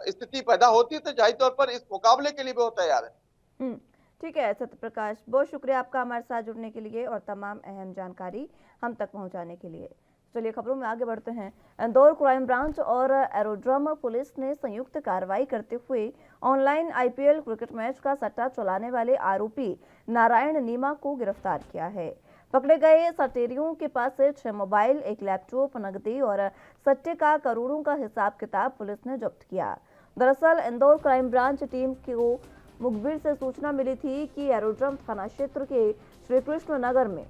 Speaker 6: स्थिति पैदा होती है तो जाहिर तौर पर इस मुकाबले के लिए भी वो तैयार है।
Speaker 1: ठीक है सत्य प्रकाश, बहुत शुक्रिया आपका हमारे साथ जुड़ने के लिए और तमाम अहम जानकारी हम तक पहुंचाने के लिए। चलिए खबरों में आगे बढ़ते हैं। इंदौर क्राइम ब्रांच और एरोड्रम पुलिस ने संयुक्त कार्रवाई करते हुए ऑनलाइन आईपीएल क्रिकेट मैच का सट्टा चलाने वाले आरोपी नारायण नीमा को गिरफ्तार किया है। पकड़े गए सटेरियों के पास से 6 मोबाइल, 1 लैपटॉप, नकदी और सट्टे का करोड़ों का हिसाब किताब पुलिस ने जब्त किया। दरअसल इंदौर क्राइम ब्रांच टीम को मुखबिर से सूचना मिली थी कि एरोड्रम थाना क्षेत्र के श्री कृष्ण नगर में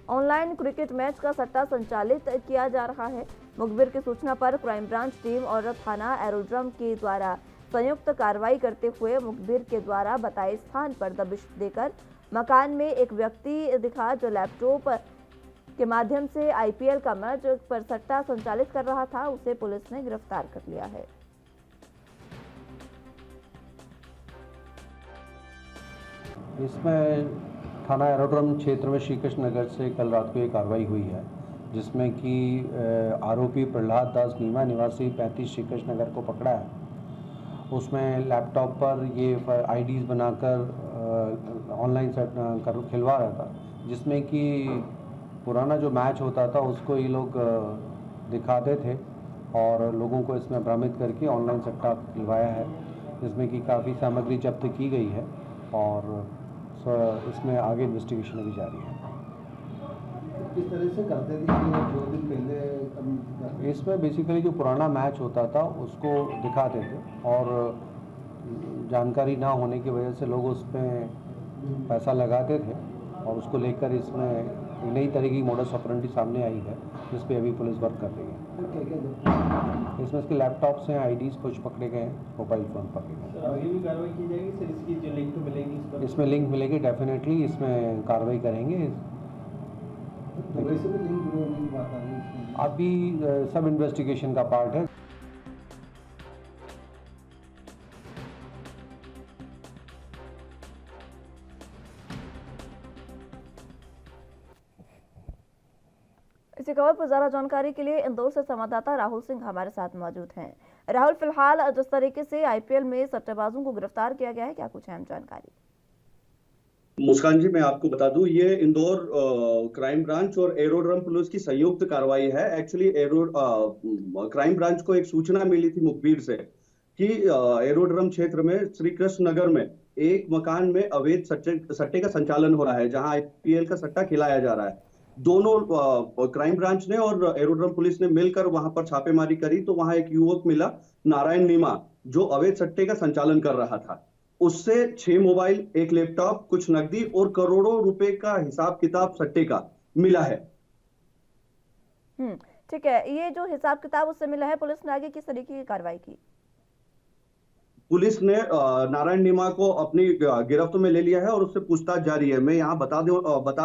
Speaker 1: ऑनलाइन क्रिकेट मैच का सट्टा संचालित किया जा रहा है। मुखबिर की सूचना पर क्राइम ब्रांच टीम और थाना एरोड्रम के द्वारा संयुक्त कार्रवाई करते हुए मुखबिर के द्वारा बताए स्थान पर दबिश देकर मकान में एक व्यक्ति दिखा जो लैपटॉप के माध्यम से आईपीएल का मैच पर सट्टा संचालित कर रहा था, उसे पुलिस ने गिरफ्तार कर लिया है।
Speaker 7: इसमें थाना एरोड्रम क्षेत्र में श्री कृष्ण नगर से कल रात को एक कार्रवाई हुई है, जिसमें कि आरोपी प्रहलाद दास नीमा निवासी 35 श्री कृष्ण नगर को पकड़ा है। उसमें लैपटॉप पर ये आईडीज बनाकर ऑनलाइन खिलवा रहा था, जिसमें कि पुराना जो मैच होता था उसको ये लोग दिखाते थे और लोगों को इसमें भ्रमित करके ऑनलाइन सट्टा खिलवाया है, जिसमें कि काफ़ी सामग्री जब्त की गई है और इसमें आगे इन्वेस्टिगेशन अभी जारी है।
Speaker 8: किस तरह से करते थे कि 2 दिन पहले
Speaker 7: इसमें बेसिकली जो पुराना मैच होता था उसको दिखाते थे और जानकारी ना होने की वजह से लोग उसमें पैसा लगाते थे और उसको लेकर इसमें एक नई तरह की मोडस ऑपरेंडी सामने आई है, जिस पे अभी पुलिस वर्क कर रही है। इसमें इसके लैपटॉप्स हैं, आईडीज कुछ पकड़े गए हैं, मोबाइल फ़ोन पकड़े गए।
Speaker 8: आगे भी कार्रवाई की जाएगी सर? इसकी जो लिंक मिलेगी
Speaker 7: इसमें लिंक मिलेगी, डेफिनेटली इसमें कार्रवाई करेंगे।
Speaker 8: वैसे भी लिंक जुड़ने की बात आ रही है,
Speaker 7: अभी सब इन्वेस्टिगेशन का पार्ट है।
Speaker 1: इसी खबर पर ज्यादा जानकारी के लिए इंदौर से संवाददाता राहुल सिंह हमारे साथ मौजूद हैं। राहुल, फिलहाल जिस तरीके से आईपीएल में सट्टेबाजों को गिरफ्तार किया गया है, क्या कुछ अहम जानकारी?
Speaker 9: मुस्कान जी, मैं आपको बता दूं, ये इंदौर क्राइम ब्रांच और एरोड्रम पुलिस की संयुक्त कार्रवाई है। एक्चुअली क्राइम ब्रांच को एक सूचना मिली थी मुखबिर से कि एरोड्रम क्षेत्र में श्री कृष्ण नगर में एक मकान में अवैध सट्टे का संचालन हो रहा है, जहां आईपीएल का सट्टा खिलाया जा रहा है। दोनों क्राइम ब्रांच ने और एरोड्रम पुलिस ने मिलकर वहां पर छापेमारी करी तो वहां एक युवक मिला, नारायण नीमा, जो अवैध सट्टे का संचालन कर रहा था। उससे 6 मोबाइल, 1 लैपटॉप, कुछ नकदी और करोड़ों रुपए का हिसाब किताब सट्टे का मिला है।
Speaker 1: ठीक है, ये जो हिसाब किताब उससे मिला है, पुलिस ने आगे किस तरीके की कार्रवाई की?
Speaker 9: पुलिस ने नारायण नीमा को अपनी गिरफ्त में ले लिया है और उससे पूछताछ जारी है। मैं यहाँ बता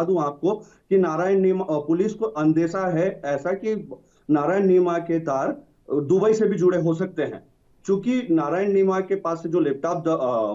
Speaker 9: दूं आपको कि नारायण नीमा, पुलिस को अंदेशा है ऐसा कि नारायण नीमा के तार दुबई से भी जुड़े हो सकते हैं, क्योंकि नारायण नीमा के पास से जो लैपटॉप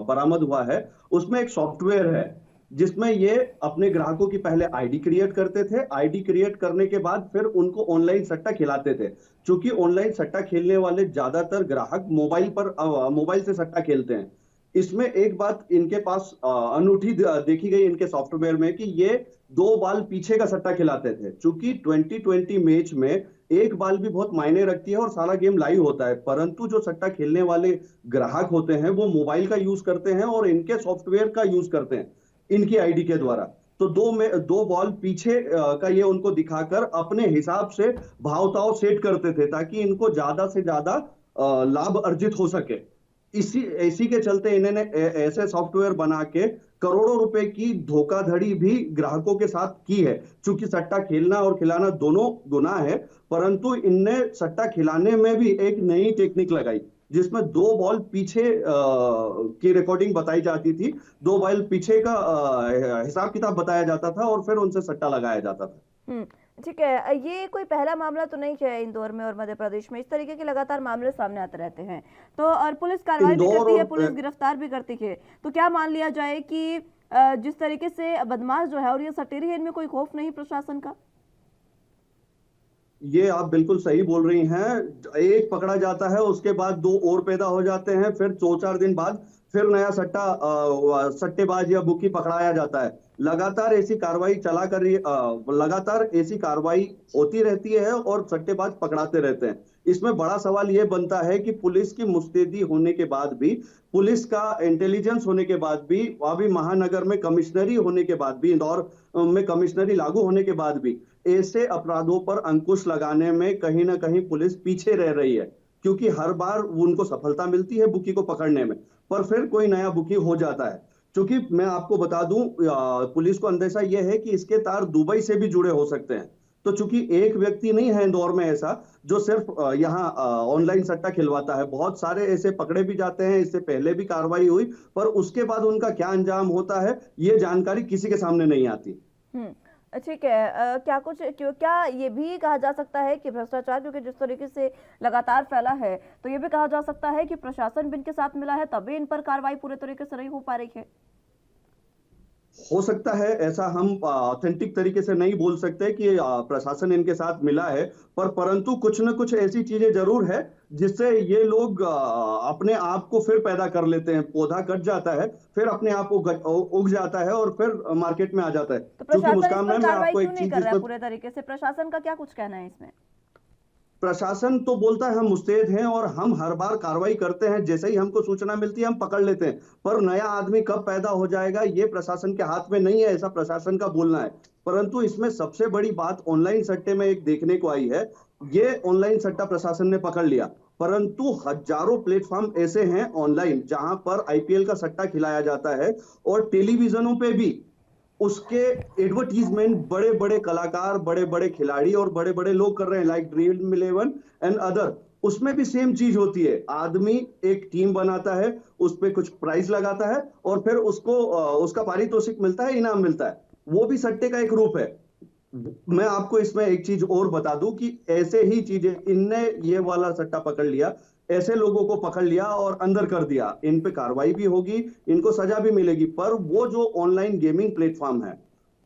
Speaker 9: बरामद हुआ है उसमें एक सॉफ्टवेयर है जिसमें ये अपने ग्राहकों की पहले आईडी क्रिएट करते थे। आईडी क्रिएट करने के बाद फिर उनको ऑनलाइन सट्टा खिलाते थे, क्योंकि ऑनलाइन सट्टा खेलने वाले ज्यादातर ग्राहक मोबाइल से सट्टा खेलते हैं। इसमें एक बात इनके पास अनूठी देखी गई इनके सॉफ्टवेयर में कि ये 2 बाल पीछे का सट्टा खिलाते थे, क्योंकि 2020 मैच में एक बाल भी बहुत मायने रखती है और सारा गेम लाइव होता है, परंतु जो सट्टा खेलने वाले ग्राहक होते हैं वो मोबाइल का यूज करते हैं और इनके सॉफ्टवेयर का यूज करते हैं इनकी आईडी के द्वारा। तो 2 बॉल पीछे का ये उनको दिखाकर अपने हिसाब से भाव ताव सेट करते थे ताकि इनको ज्यादा से ज्यादा लाभ अर्जित हो सके। इसी के चलते इन्होंने ऐसे सॉफ्टवेयर बना के करोड़ों रुपए की धोखाधड़ी भी ग्राहकों के साथ की है। चूंकि सट्टा खेलना और खिलाना दोनों गुनाह है, परंतु इनने सट्टा खिलाने में भी एक नई टेक्निक लगाई, जिसमें 2 बॉल पीछे की रिकॉर्डिंग बताई जाती थी, 2 बॉल पीछे का हिसाब किताब बताया जाता था और फिर उनसे सट्टा लगाया जाता था।
Speaker 1: ठीक है, ये कोई पहला मामला तो नहीं है इंदौर में और मध्य प्रदेश में, इस तरीके के लगातार मामले सामने आते रहते हैं। तो और पुलिस कार्रवाई भी करती है, पुलिस गिरफ्तार भी करती है, तो क्या मान लिया जाए कि जिस तरीके से बदमाश जो है और ये सटेरी है, इनमें कोई खौफ नहीं प्रशासन का?
Speaker 9: ये आप बिल्कुल सही बोल रही हैं। एक पकड़ा जाता है, उसके बाद 2 और पैदा हो जाते हैं, फिर 2-4 दिन बाद फिर नया सट्टेबाज या बुकी पकड़ाया जाता है। लगातार ऐसी कार्रवाई लगातार ऐसी कार्रवाई होती रहती है और सट्टेबाज पकड़ाते रहते हैं। इसमें बड़ा सवाल यह बनता है कि पुलिस की मुस्तैदी होने के बाद भी, पुलिस का इंटेलिजेंस होने के बाद भी, अभी महानगर में कमिश्नरी होने के बाद भी, इंदौर में कमिश्नरी लागू होने के बाद भी ऐसे अपराधों पर अंकुश लगाने में कहीं ना कहीं पुलिस पीछे रह रही है, क्योंकि हर बार उनको सफलता मिलती है बुकी को पकड़ने में, पर फिर कोई नया बुकी हो जाता है। क्योंकि मैं आपको बता दूं, पुलिस को अंदेशा यह है कि इसके तार दुबई से भी जुड़े हो सकते हैं। तो चूंकि एक व्यक्ति नहीं है इंदौर में ऐसा जो सिर्फ यहाँ ऑनलाइन सट्टा खिलवाता है, बहुत सारे ऐसे पकड़े भी जाते हैं। इससे पहले भी कार्रवाई हुई, पर उसके बाद उनका क्या अंजाम होता है ये जानकारी किसी के सामने नहीं आती।
Speaker 1: ठीक है, क्या ये भी कहा जा सकता है कि भ्रष्टाचार क्योंकि जिस तरीके से लगातार फैला है, तो ये भी कहा जा सकता है कि प्रशासन भी इनके साथ मिला है, तभी इन पर कार्रवाई पूरे तरीके से नहीं हो पा रही है?
Speaker 9: हो सकता है ऐसा, हम ऑथेंटिक तरीके से नहीं बोल सकते कि प्रशासन इनके साथ मिला है, परंतु कुछ न कुछ ऐसी चीजें जरूर है जिससे ये लोग अपने आप को फिर पैदा कर लेते हैं। पौधा कट जाता है, फिर अपने आप उग जाता है और फिर मार्केट में आ जाता है।
Speaker 1: तो प्रशासन मैं आपको एक चीज कर रहा है पूरे तरीके से, प्रशासन का क्या कुछ कहना है इसमें?
Speaker 9: प्रशासन तो बोलता है हम मुस्तैद हैं और हम हर बार कार्रवाई करते हैं, जैसे ही हमको सूचना मिलती है हम पकड़ लेते हैं, पर नया आदमी कब पैदा हो जाएगा ये प्रशासन के हाथ में नहीं है, ऐसा प्रशासन का बोलना है। परंतु इसमें सबसे बड़ी बात ऑनलाइन सट्टे में एक देखने को आई है। ये ऑनलाइन सट्टा प्रशासन ने पकड़ लिया, परंतु हजारों प्लेटफॉर्म ऐसे हैं ऑनलाइन जहां पर आईपीएल का सट्टा खिलाया जाता है और टेलीविजनों पे भी उसके एडवर्टीजमेंट बड़े बड़े कलाकार, बड़े बड़े खिलाड़ी और बड़े बड़े लोग कर रहे हैं, लाइक ड्रीम 11 एंड अदर। उसमें भी सेम चीज होती है, आदमी एक टीम बनाता है, उस पर कुछ प्राइस लगाता है और फिर उसको उसका पारितोषिक मिलता है, इनाम मिलता है। वो भी सट्टे का एक रूप है। मैं आपको इसमें एक चीज और बता दूं कि ऐसे ही चीजें इनने ये वाला सट्टा पकड़ लिया, ऐसे लोगों को पकड़ लिया और अंदर कर दिया, इन पे कार्रवाई भी होगी, इनको सजा भी मिलेगी। पर वो जो ऑनलाइन गेमिंग प्लेटफॉर्म है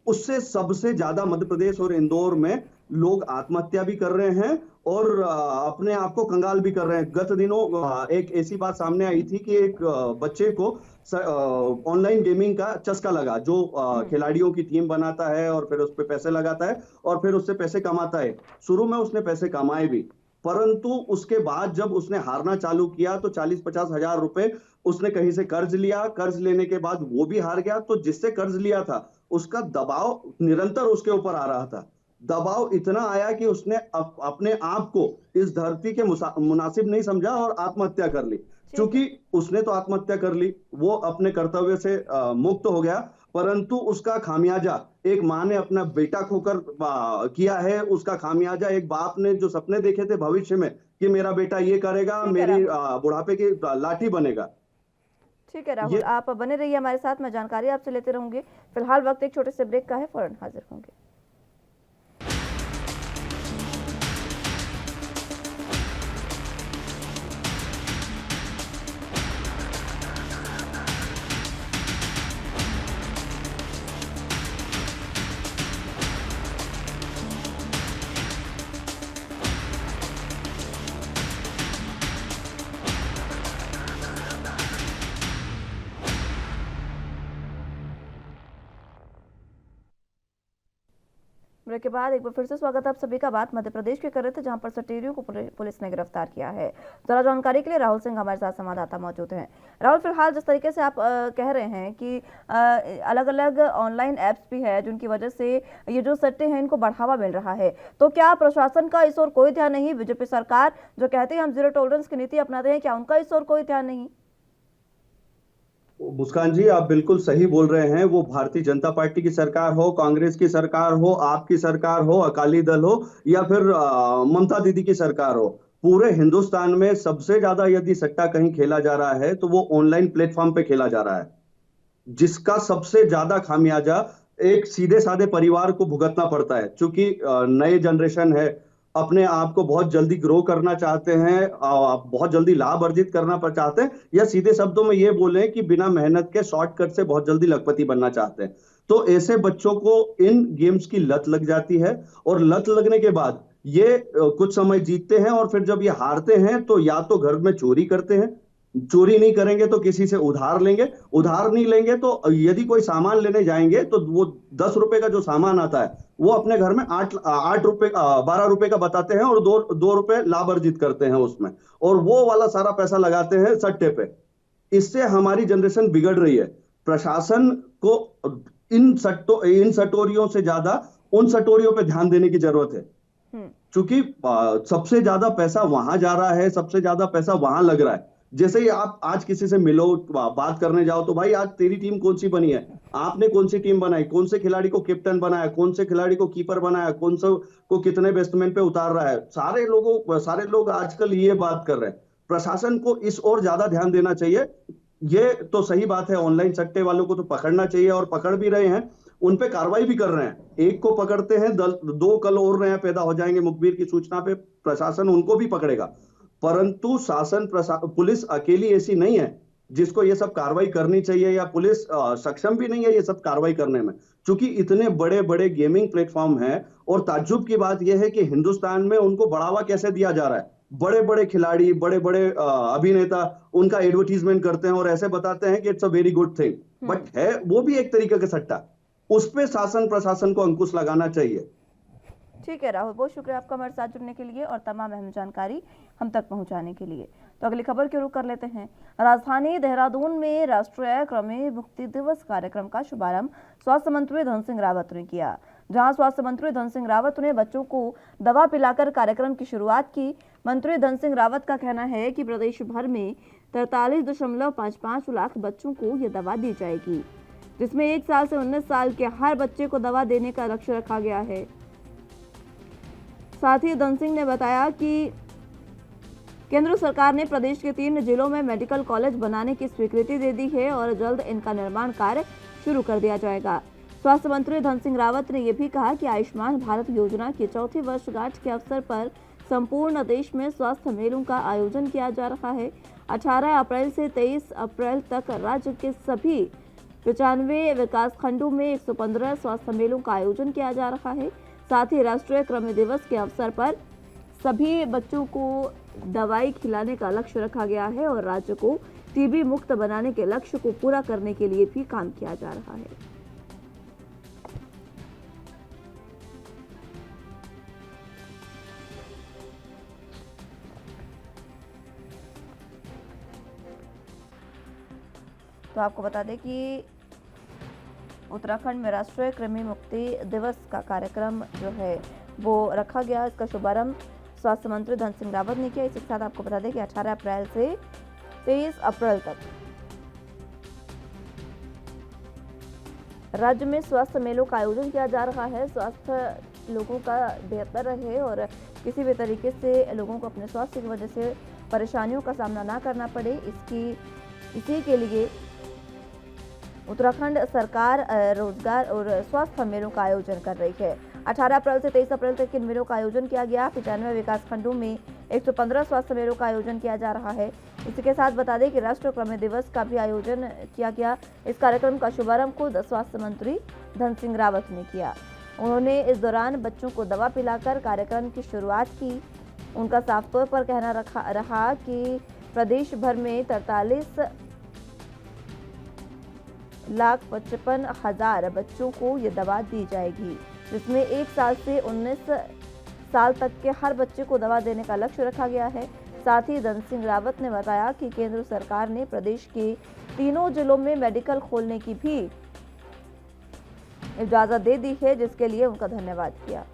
Speaker 9: उससे सबसे ज्यादा मध्य प्रदेश और इंदौर में लोग आत्महत्या भी कर रहे हैं और अपने आप को कंगाल भी कर रहे हैं। गत दिनों एक ऐसी बात सामने आई थी कि एक बच्चे को ऑनलाइन गेमिंग का चस्का लगा, जो खिलाड़ियों की टीम बनाता है और फिर उस पर पैसे लगाता है और फिर उससे पैसे कमाता है। शुरू में उसने पैसे कमाए भी, परंतु उसके बाद जब उसने हारना चालू किया तो 40-50 हजार रुपए उसने कहीं से कर्ज लिया। कर्ज लेने के बाद वो भी हार गया, तो जिससे कर्ज लिया था उसका दबाव निरंतर उसके ऊपर आ रहा था। दबाव इतना आया कि उसने अपने आप को इस धरती के मुनासिब नहीं समझा और आत्महत्या कर ली। क्योंकि उसने तो आत्महत्या कर ली, वो अपने कर्तव्य से मुक्त हो गया, परंतु उसका खामियाजा एक माँ ने अपना बेटा खोकर किया है। उसका खामियाजा एक बाप ने जो सपने देखे थे भविष्य में कि मेरा बेटा ये करेगा, मेरी बुढ़ापे की लाठी बनेगा।
Speaker 1: ठीक है राहुल, आप बने रहिए हमारे साथ, मैं जानकारी आपसे लेते रहूंगी। फिलहाल वक्त एक छोटे से ब्रेक का है, फौरन हाजिर होंगे। ब्रेक के बाद एक बार फिर से स्वागत है आप सभी का। बात मध्य प्रदेश के कर रहे थे, जहां पर सटेरियों को पुलिस ने गिरफ्तार किया है। जरा जानकारी के लिए राहुल सिंह हमारे साथ संवाददाता मौजूद हैं। राहुल, फिलहाल जिस तरीके से आप कह रहे हैं कि अलग अलग ऑनलाइन ऐप्स भी है जिनकी वजह से ये जो सट्टे हैं इनको बढ़ावा मिल रहा है, तो क्या प्रशासन का इस ओर कोई ध्यान नहीं? बीजेपी सरकार जो कहती है हम जीरो टॉलरेंस की नीति अपनाते हैं, क्या उनका इस ओर कोई ध्यान नहीं?
Speaker 9: मुस्कान जी, आप बिल्कुल सही बोल रहे हैं। वो भारतीय जनता पार्टी की सरकार हो, कांग्रेस की सरकार हो, आपकी सरकार हो, अकाली दल हो, या फिर ममता दीदी की सरकार हो, पूरे हिंदुस्तान में सबसे ज्यादा यदि सट्टा कहीं खेला जा रहा है तो वो ऑनलाइन प्लेटफॉर्म पे खेला जा रहा है, जिसका सबसे ज्यादा खामियाजा एक सीधे साधे परिवार को भुगतना पड़ता है। क्योंकि नए जनरेशन है, अपने आप को बहुत जल्दी ग्रो करना चाहते हैं, बहुत जल्दी लाभ अर्जित करना चाहते हैं, या सीधे शब्दों में ये बोले कि बिना मेहनत के शॉर्टकट से बहुत जल्दी लखपति बनना चाहते हैं। तो ऐसे बच्चों को इन गेम्स की लत लग जाती है, और लत लगने के बाद ये कुछ समय जीतते हैं, और फिर जब ये हारते हैं तो या तो घर में चोरी करते हैं, चोरी नहीं करेंगे तो किसी से उधार लेंगे, उधार नहीं लेंगे तो यदि कोई सामान लेने जाएंगे तो वो 10 रुपए का जो सामान आता है वो अपने घर में 8 रुपए 12 रुपए का बताते हैं, और 2 रुपए लाभ अर्जित करते हैं उसमें, और वो वाला सारा पैसा लगाते हैं सट्टे पे। इससे हमारी जनरेशन बिगड़ रही है। प्रशासन को इन सटोरियों से ज्यादा उन सटोरियों पे ध्यान देने की जरूरत है, क्योंकि सबसे ज्यादा पैसा वहां जा रहा है, सबसे ज्यादा पैसा वहां लग रहा है। जैसे ही आप आज किसी से मिलो, बात करने जाओ, तो भाई आज तेरी टीम कौन सी बनी है, आपने कौन सी टीम बनाई, कौन से खिलाड़ी को कैप्टन बनाया, कौन से खिलाड़ी को कीपर बनाया, कौन से को कितने बैट्समैन पे उतार रहा है, सारे लोग आजकल ये बात कर रहे हैं। प्रशासन को इस ओर ज्यादा ध्यान देना चाहिए। ये तो सही बात है, ऑनलाइन सट्टे वालों को तो पकड़ना चाहिए, और पकड़ भी रहे हैं, उन पे कार्रवाई भी कर रहे हैं। एक को पकड़ते हैं, 2 कल और नया पैदा हो जाएंगे मुखबिर की सूचना पे, प्रशासन उनको भी पकड़ेगा। परंतु पुलिस अकेली ऐसी नहीं है जिसको ये सब कार्रवाई करनी चाहिए, या पुलिस सक्षम भी नहीं है ये सब कार्रवाई करने में, क्योंकि इतने बड़े बड़े गेमिंग प्लेटफॉर्म हैं। और ताज्जुब की बात यह है कि हिंदुस्तान में उनको बढ़ावा कैसे दिया जा रहा है। बड़े बड़े खिलाड़ी, बड़े बड़े अभिनेता उनका एडवर्टीजमेंट करते हैं और ऐसे बताते हैं कि it's a very good thing, but है वो भी एक तरीके का सट्टा। उस पे शासन प्रशासन को अंकुश लगाना चाहिए।
Speaker 1: ठीक है राहुल, बहुत शुक्रिया आपका हमारे साथ जुड़ने के लिए और तमाम अहम जानकारी हम तक पहुंचाने के लिए। तो अगली खबर की रुख कर लेते हैं। राजधानी देहरादून में राष्ट्रीय कृमि मुक्ति दिवस कार्यक्रम का शुभारंभ स्वास्थ्य मंत्री धन सिंह रावत ने किया, जहां स्वास्थ्य मंत्री धन सिंह रावत ने बच्चों को दवा पिलाकर कार्यक्रम की शुरुआत की। मंत्री धन सिंह रावत का कहना है कि प्रदेश भर में 43.55 लाख बच्चों को ये दवा दी जाएगी, जिसमें 1 साल से 19 साल के हर बच्चे को दवा देने का लक्ष्य रखा गया है। साथ ही धन सिंह ने बताया कि केंद्र सरकार ने प्रदेश के 3 जिलों में मेडिकल कॉलेज बनाने की स्वीकृति दे दी है और जल्द इनका निर्माण कार्य शुरू कर दिया जाएगा। स्वास्थ्य मंत्री धन सिंह रावत ने यह भी कहा कि आयुष्मान भारत योजना की 4वीं वर्षगांठ के अवसर पर संपूर्ण देश में स्वास्थ्य मेलों का आयोजन किया जा रहा है। 18 अप्रैल से 23 अप्रैल तक राज्य के सभी 95 विकास खंडों में 115 स्वास्थ्य मेलों का आयोजन किया जा रहा है। साथ ही राष्ट्रीय कृमि दिवस के अवसर पर सभी बच्चों को दवाई खिलाने का लक्ष्य रखा गया है और राज्य को टीबी मुक्त बनाने के लक्ष्य को पूरा करने के लिए भी काम किया जा रहा है। तो आपको बता दें कि उत्तराखंड में राष्ट्रीय कृमि मुक्ति दिवस का कार्यक्रम जो है वो रखा गया। इसका शुभारंभ स्वास्थ्य मंत्री धन सिंह रावत ने किया। इसके साथ आपको बता दें कि 18 अप्रैल से 23 अप्रैल तक राज्य में स्वास्थ्य मेलों का आयोजन किया जा रहा है। स्वास्थ्य लोगों का बेहतर रहे और किसी भी तरीके से लोगों को अपने स्वास्थ्य की वजह से परेशानियों का सामना ना करना पड़े, इसी के लिए उत्तराखंड सरकार रोजगार और स्वास्थ्य मेलों का आयोजन कर रही है। 18 अप्रैल से 23 अप्रैल तक इन मेलों का आयोजन किया गया। 95 विकास खंडों में 115 स्वास्थ्य मेलों का आयोजन किया जा रहा है। इसी के साथ बता दें कि राष्ट्रीय कृमि दिवस का भी आयोजन किया गया। इस कार्यक्रम का शुभारंभ खुद स्वास्थ्य मंत्री धन सिंह रावत ने किया। उन्होंने इस दौरान बच्चों को दवा पिलाकर कार्यक्रम की शुरुआत की। उनका साफ तौर पर कहना रहा कि प्रदेश भर में 43,55,000 बच्चों को ये दवा दी जाएगी, जिसमें 1 साल से 19 साल तक के हर बच्चे को दवा देने का लक्ष्य रखा गया है। साथ ही धन सिंह रावत ने बताया कि केंद्र सरकार ने प्रदेश के 3 जिलों में मेडिकल खोलने की भी इजाजत दे दी है, जिसके लिए उनका धन्यवाद किया।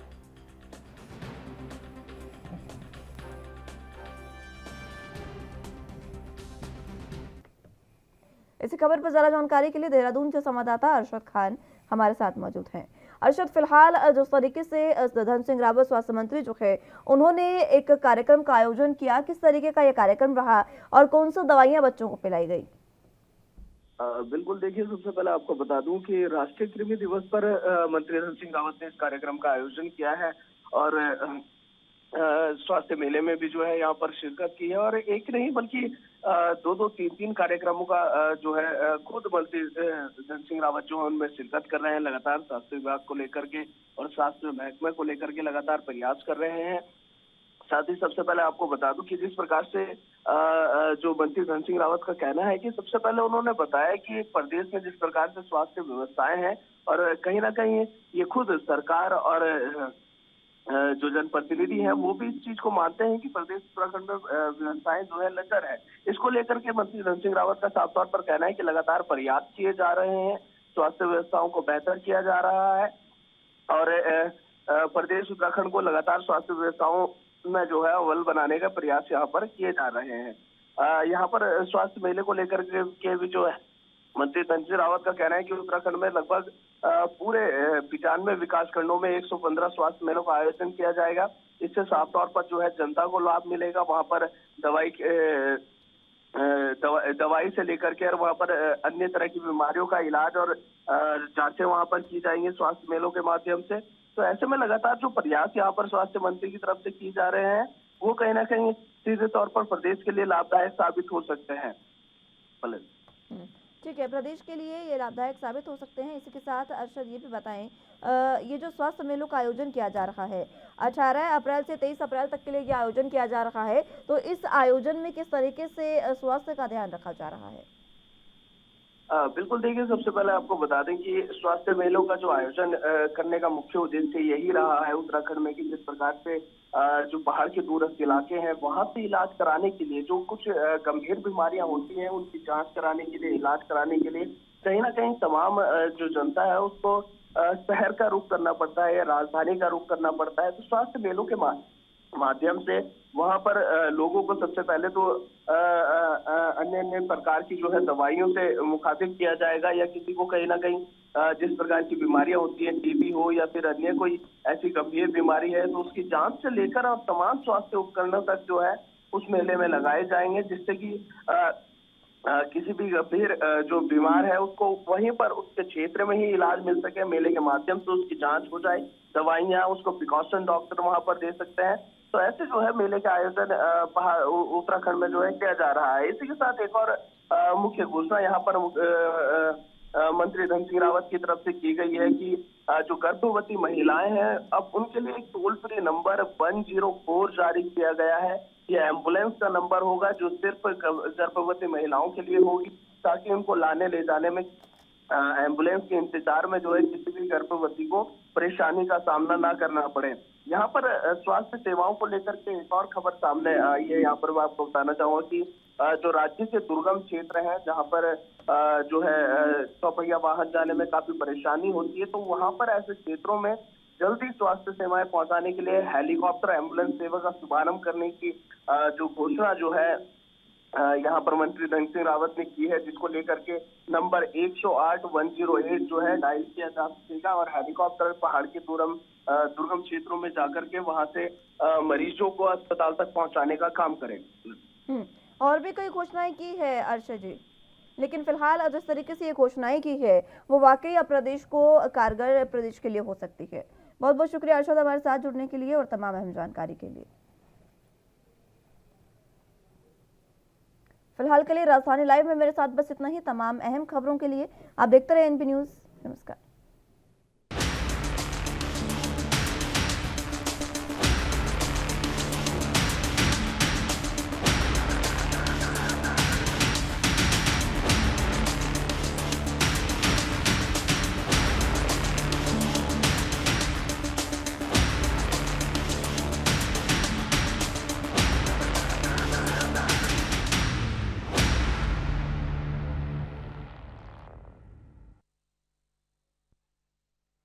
Speaker 1: इसके खबर पर ज्यादा जानकारी के लिए देहरादून से संवाददाता अरशद खान हमारे साथ मौजूद हैं। अरशद, फिलहाल जिस तरीके से धन सिंह रावत स्वास्थ्य मंत्री जो है उन्होंने एक कार्यक्रम का आयोजन किया, किस तरीके का यह कार्यक्रम रहा और कौन सी दवाइयां बच्चों को पिलाई गई?
Speaker 10: बिल्कुल, देखिए सबसे पहले आपको बता दूं कि राष्ट्रीय कृमि दिवस पर मंत्री धन सिंह रावत ने इस कार्यक्रम का आयोजन किया है और स्वास्थ्य मेले में भी जो है यहाँ पर शिरकत की है और एक नहीं बल्कि दो तीन कार्यक्रमों का जो है खुद मंत्री धन सिंह रावत जो है उनमें शिरकत कर रहे हैं। लगातार स्वास्थ्य विभाग को लेकर के और स्वास्थ्य महकमे को लेकर के लगातार प्रयास कर रहे हैं। साथ ही सबसे पहले आपको बता दूं कि जिस प्रकार से जो मंत्री धन सिंह रावत का कहना है कि सबसे पहले उन्होंने बताया कि प्रदेश में जिस प्रकार से स्वास्थ्य व्यवस्थाएं हैं और कहीं ना कहीं ये खुद सरकार और जो जनप्रतिनिधि हैं वो भी इस चीज को मानते हैं कि प्रदेश उत्तराखंड में व्यवस्थाएं जो है लचर है। इसको लेकर के मंत्री धन सिंह रावत का साफ तौर पर कहना है कि लगातार प्रयास किए जा रहे हैं, स्वास्थ्य व्यवस्थाओं को बेहतर किया जा रहा है और प्रदेश उत्तराखंड को लगातार स्वास्थ्य व्यवस्थाओं में जो है अव्वल बनाने का प्रयास यहाँ पर किए जा रहे हैं। यहाँ पर स्वास्थ्य मेले को लेकर के भी जो है मंत्री धन सिंह रावत का कहना है कि उत्तराखंड में लगभग पूरे 95 विकास खंडों में 115 स्वास्थ्य मेलों का आयोजन किया जाएगा। इससे साफ तौर पर जो है जनता को लाभ मिलेगा। वहाँ पर दवाई से लेकर के और वहाँ पर अन्य तरह की बीमारियों का इलाज और जांचें वहाँ पर की जाएंगी स्वास्थ्य मेलों के माध्यम से। तो ऐसे में लगातार जो प्रयास यहाँ पर स्वास्थ्य मंत्री की तरफ से किए जा रहे हैं वो कहीं ना कहीं सीधे तौर पर प्रदेश के लिए लाभदायक साबित हो सकते हैं।
Speaker 1: ठीक है, प्रदेश के लिए ये लाभदायक साबित हो सकते हैं। इसी के साथ अरशद ये भी बताएं, ये जो स्वास्थ्य मेलों का आयोजन किया जा रहा है 18 अप्रैल से 23 अप्रैल तक के लिए ये आयोजन किया जा रहा है, तो इस आयोजन में किस तरीके से स्वास्थ्य का ध्यान रखा जा रहा है?
Speaker 10: बिल्कुल, देखिए सबसे पहले आपको बता दें कि स्वास्थ्य मेलों का जो आयोजन करने का मुख्य उद्देश्य यही रहा है उत्तराखंड में कि जिस प्रकार से जो पहाड़ के दूरस्थ इलाके हैं वहां से इलाज कराने के लिए जो कुछ गंभीर बीमारियां होती हैं उनकी जांच कराने के लिए, इलाज कराने के लिए कहीं ना कहीं तमाम जो जनता है उसको शहर का रुख करना पड़ता है या राजधानी का रुख करना पड़ता है। तो स्वास्थ्य मेलों के माध्यम से वहां पर लोगों को सबसे पहले तो अन्य प्रकार की जो है दवाइयों से मुखातिब किया जाएगा या किसी को कहीं ना कहीं जिस प्रकार की बीमारियां होती हैं, टीबी हो या फिर अन्य कोई ऐसी गंभीर बीमारी है तो उसकी जांच से लेकर और तमाम स्वास्थ्य उपकरणों तक जो है उस मेले में लगाए जाएंगे, जिससे कि किसी भी गंभीर जो बीमार है उसको वहीं पर उसके क्षेत्र में ही इलाज मिल सके। मेले के माध्यम से उसकी जांच हो जाए, दवाइयां उसको प्रिकॉशन डॉक्टर वहां पर दे सकते हैं। तो ऐसे जो है मेले का आयोजन उत्तराखंड में जो है किया जा रहा है। इसी के साथ एक और मुख्य घोषणा यहाँ पर मंत्री धन सिंह रावत की तरफ से की गई है कि जो गर्भवती महिलाएं हैं अब उनके लिए एक टोल फ्री नंबर 104 जारी किया गया है। यह एम्बुलेंस का नंबर होगा जो सिर्फ गर्भवती महिलाओं के लिए होगी ताकि उनको लाने ले जाने में एम्बुलेंस के इंतजार में जो है किसी भी गर्भवती को परेशानी का सामना ना करना पड़े। यहाँ पर स्वास्थ्य सेवाओं को लेकर के एक और खबर सामने आई है। यहाँ पर मैं आपको बताना चाहूंगा कि जो राज्य के दुर्गम क्षेत्र है जहाँ पर जो है चौपहिया वाहन जाने में काफी परेशानी होती है, तो वहाँ पर ऐसे क्षेत्रों में जल्दी स्वास्थ्य सेवाएं पहुंचाने के लिए हेलीकॉप्टर एम्बुलेंस सेवा का शुभारंभ करने की जो घोषणा जो है यहाँ पर मंत्री धन सिंह रावत ने की है, जिसको लेकर के नंबर 108-108 जो है डायल किया जा सकेगा और हेलीकॉप्टर पहाड़ के दुर्गम क्षेत्रों में जाकर के वहां से मरीजों को अस्पताल तक पहुंचाने का काम करें।
Speaker 1: और भी कई घोषणाएं की है अर्शद जी, लेकिन फिलहाल जिस तरीके से ये घोषणाएं की है वो वाकई अब प्रदेश को कारगर प्रदेश के लिए हो सकती है। बहुत बहुत शुक्रिया अर्शद हमारे साथ जुड़ने के लिए और तमाम अहम जानकारी के लिए। फिलहाल के लिए राजधानी लाइव में मेरे साथ बस इतना ही। तमाम अहम खबरों के लिए आप देखते रहे एनपी न्यूज़। नमस्कार।